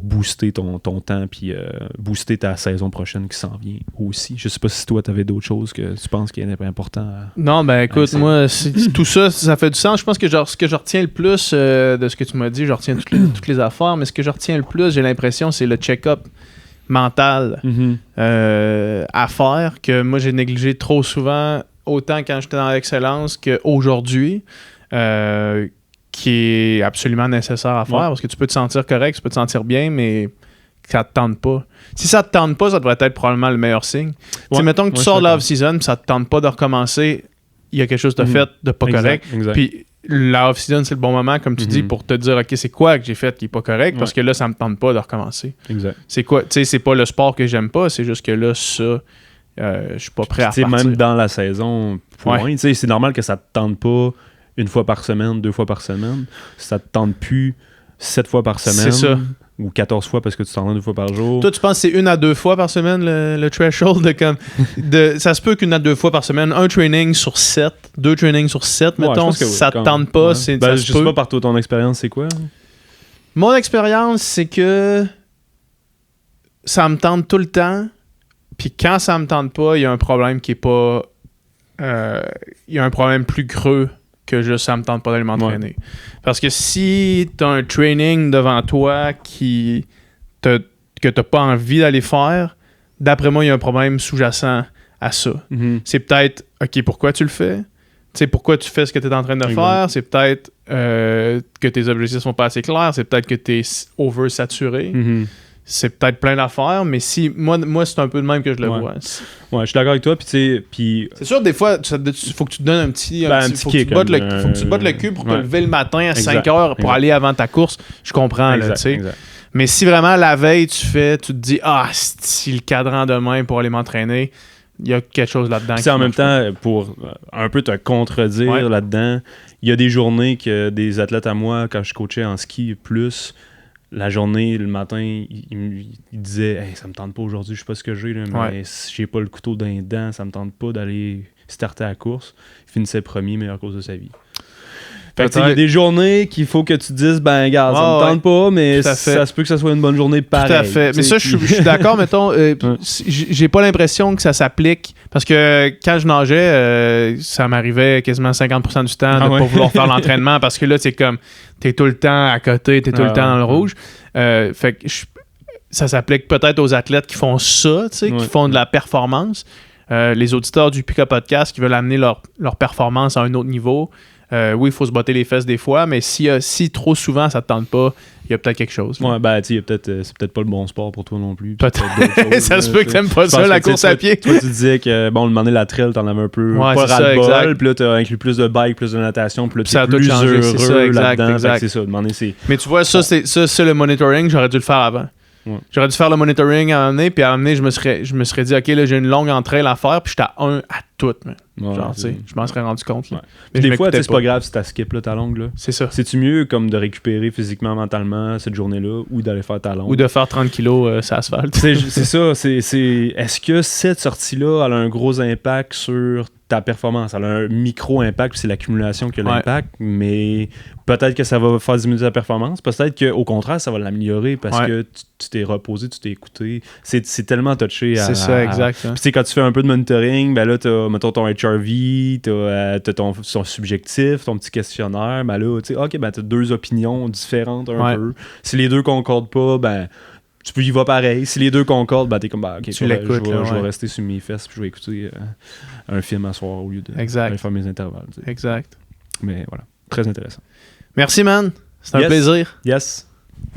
booster ton temps puis booster ta saison prochaine qui s'en vient aussi. Je sais pas si toi, tu avais d'autres choses que tu penses qui est important. Non, ben écoute, moi, tout ça fait du sens. Je pense que ce que je retiens le plus de ce que tu m'as dit, je retiens toutes les affaires, mais ce que je retiens le plus, j'ai l'impression, c'est le check-up mental à faire que moi, j'ai négligé trop souvent, autant quand j'étais dans l'excellence qu'aujourd'hui. Qui est absolument nécessaire à faire parce que tu peux te sentir correct, tu peux te sentir bien, mais ça te tente pas. Si ça te tente pas, ça devrait être probablement le meilleur signe. Mettons que tu sors de l'off-season et ça te tente pas de recommencer, il y a quelque chose de fait de pas correct. Puis la off-season, c'est le bon moment, comme tu dis, pour te dire, OK, c'est quoi que j'ai fait qui est pas correct parce que là, ça me tente pas de recommencer. Exact. C'est quoi? Tu sais, c'est pas le sport que j'aime pas, c'est juste que là, ça, je suis pas prêt à partir. Même dans la saison, c'est normal que ça te tente pas une fois par semaine, 2 fois par semaine. Ça te tente plus 7 fois par semaine. C'est ça. Ou 14 fois parce que tu t'entraînes 2 fois par jour. Toi, tu penses que c'est 1 à 2 fois par semaine le threshold ça se peut qu'une à 2 fois par semaine, un training sur 7, 2 trainings sur 7, mettons, ça te tente pas. Je sais pas par ton expérience, c'est quoi? Mon expérience, c'est que ça me tente tout le temps. Puis quand ça me tente pas, il y a un problème qui est pas... il y a un problème plus creux que juste ça me tente pas d'aller m'entraîner. Parce que si tu as un training devant toi que tu n'as pas envie d'aller faire, d'après moi, il y a un problème sous-jacent à ça. C'est peut-être, OK, pourquoi tu le fais? sais, pourquoi tu fais ce que tu es en train de faire. C'est peut-être que tes objectifs sont pas assez clairs. C'est peut-être que tu es oversaturé. C'est peut-être plein d'affaires, mais si moi c'est un peu de même que je le vois. Ouais, je suis d'accord avec toi. Puis c'est sûr, des fois, il faut que tu te donnes un petit faut kick. Faut que tu te battes le cul pour te lever le matin à 5 heures pour aller avant ta course. Je comprends, là, tu sais. Mais si vraiment la veille, tu te dis, si le cadran demain pour aller m'entraîner, il y a quelque chose là-dedans. Puis en même temps, pour un peu te contredire là-dedans, il y a des journées que des athlètes à moi, quand je coachais en ski plus, la journée, le matin, il disait « Hey, ça me tente pas aujourd'hui, je sais pas ce que j'ai, là, mais si j'ai pas le couteau dans les dents, ça me tente pas d'aller starter à la course. » Il finissait premier, meilleure course de sa vie. Fait que, il y a des journées qu'il faut que tu te dises « Ben, regarde, ça me tente pas, mais ça se peut que ça soit une bonne journée pareil. » Tout à fait. Mais ça, je suis d'accord, mettons, j'ai pas l'impression que ça s'applique, parce que quand je nageais, ça m'arrivait quasiment 50% du temps de pas vouloir faire l'entraînement, parce que là, c'est comme, t'es tout le temps à côté, t'es tout le temps dans le rouge. Fait que ça s'applique peut-être aux athlètes qui font ça, tu sais, qui font de la performance. Les auditeurs du Pika Podcast qui veulent amener leur performance à un autre niveau. Oui, il faut se botter les fesses des fois, mais si trop souvent ça te tente pas, il y a peut-être quelque chose. Ouais, ben, tu sais, c'est peut-être pas le bon sport pour toi non plus. Peut-être. Ça se peut que t'aimes pas ça, la course à pied. Toi, tu disais que, bon, le moment de la trail, t'en avais un peu pas ras-le-bol, puis là, t'as inclus plus de bike, plus de natation, puis là, t'es plus heureux là-dedans. C'est ça, demander, c'est... Mais tu vois, ça, c'est le monitoring, j'aurais dû le faire avant. Ouais. J'aurais dû faire le monitoring à un moment donné, puis à un moment donné, je me serais dit, OK, là, j'ai une longue entrée à faire, puis j'étais à 1 à tout. Genre, tu sais, je m'en serais rendu compte. Là. Mais des fois, c'est pas grave si t'as skip là, ta longue. Là. C'est ça. C'est-tu mieux comme de récupérer physiquement, mentalement cette journée-là, ou d'aller faire ta longue? Ou de faire 30 kilos sur asphalte. C'est ça. Est-ce que cette sortie-là elle a un gros impact sur ta performance? Elle a un micro-impact, c'est l'accumulation qui a l'impact, mais peut-être que ça va faire diminuer ta performance. Peut-être qu'au contraire, ça va l'améliorer parce que tu t'es reposé, tu t'es écouté. C'est tellement touché à... C'est ça, exact. Puis tu sais, quand tu fais un peu de monitoring, ben là, t'as, mettons, ton HRV, t'as ton subjectif, ton petit questionnaire, ben là, tu sais, OK, ben t'as deux opinions différentes un peu. Si les deux concordent pas, ben... Tu peux y vas pareil. Si les deux concordent, ben t'es comme, OK, je vais rester sur mes fesses puis je vais écouter un film à soir au lieu de faire mes intervalles. Exact. Mais voilà, très intéressant. Merci, man. C'était un plaisir. Yes.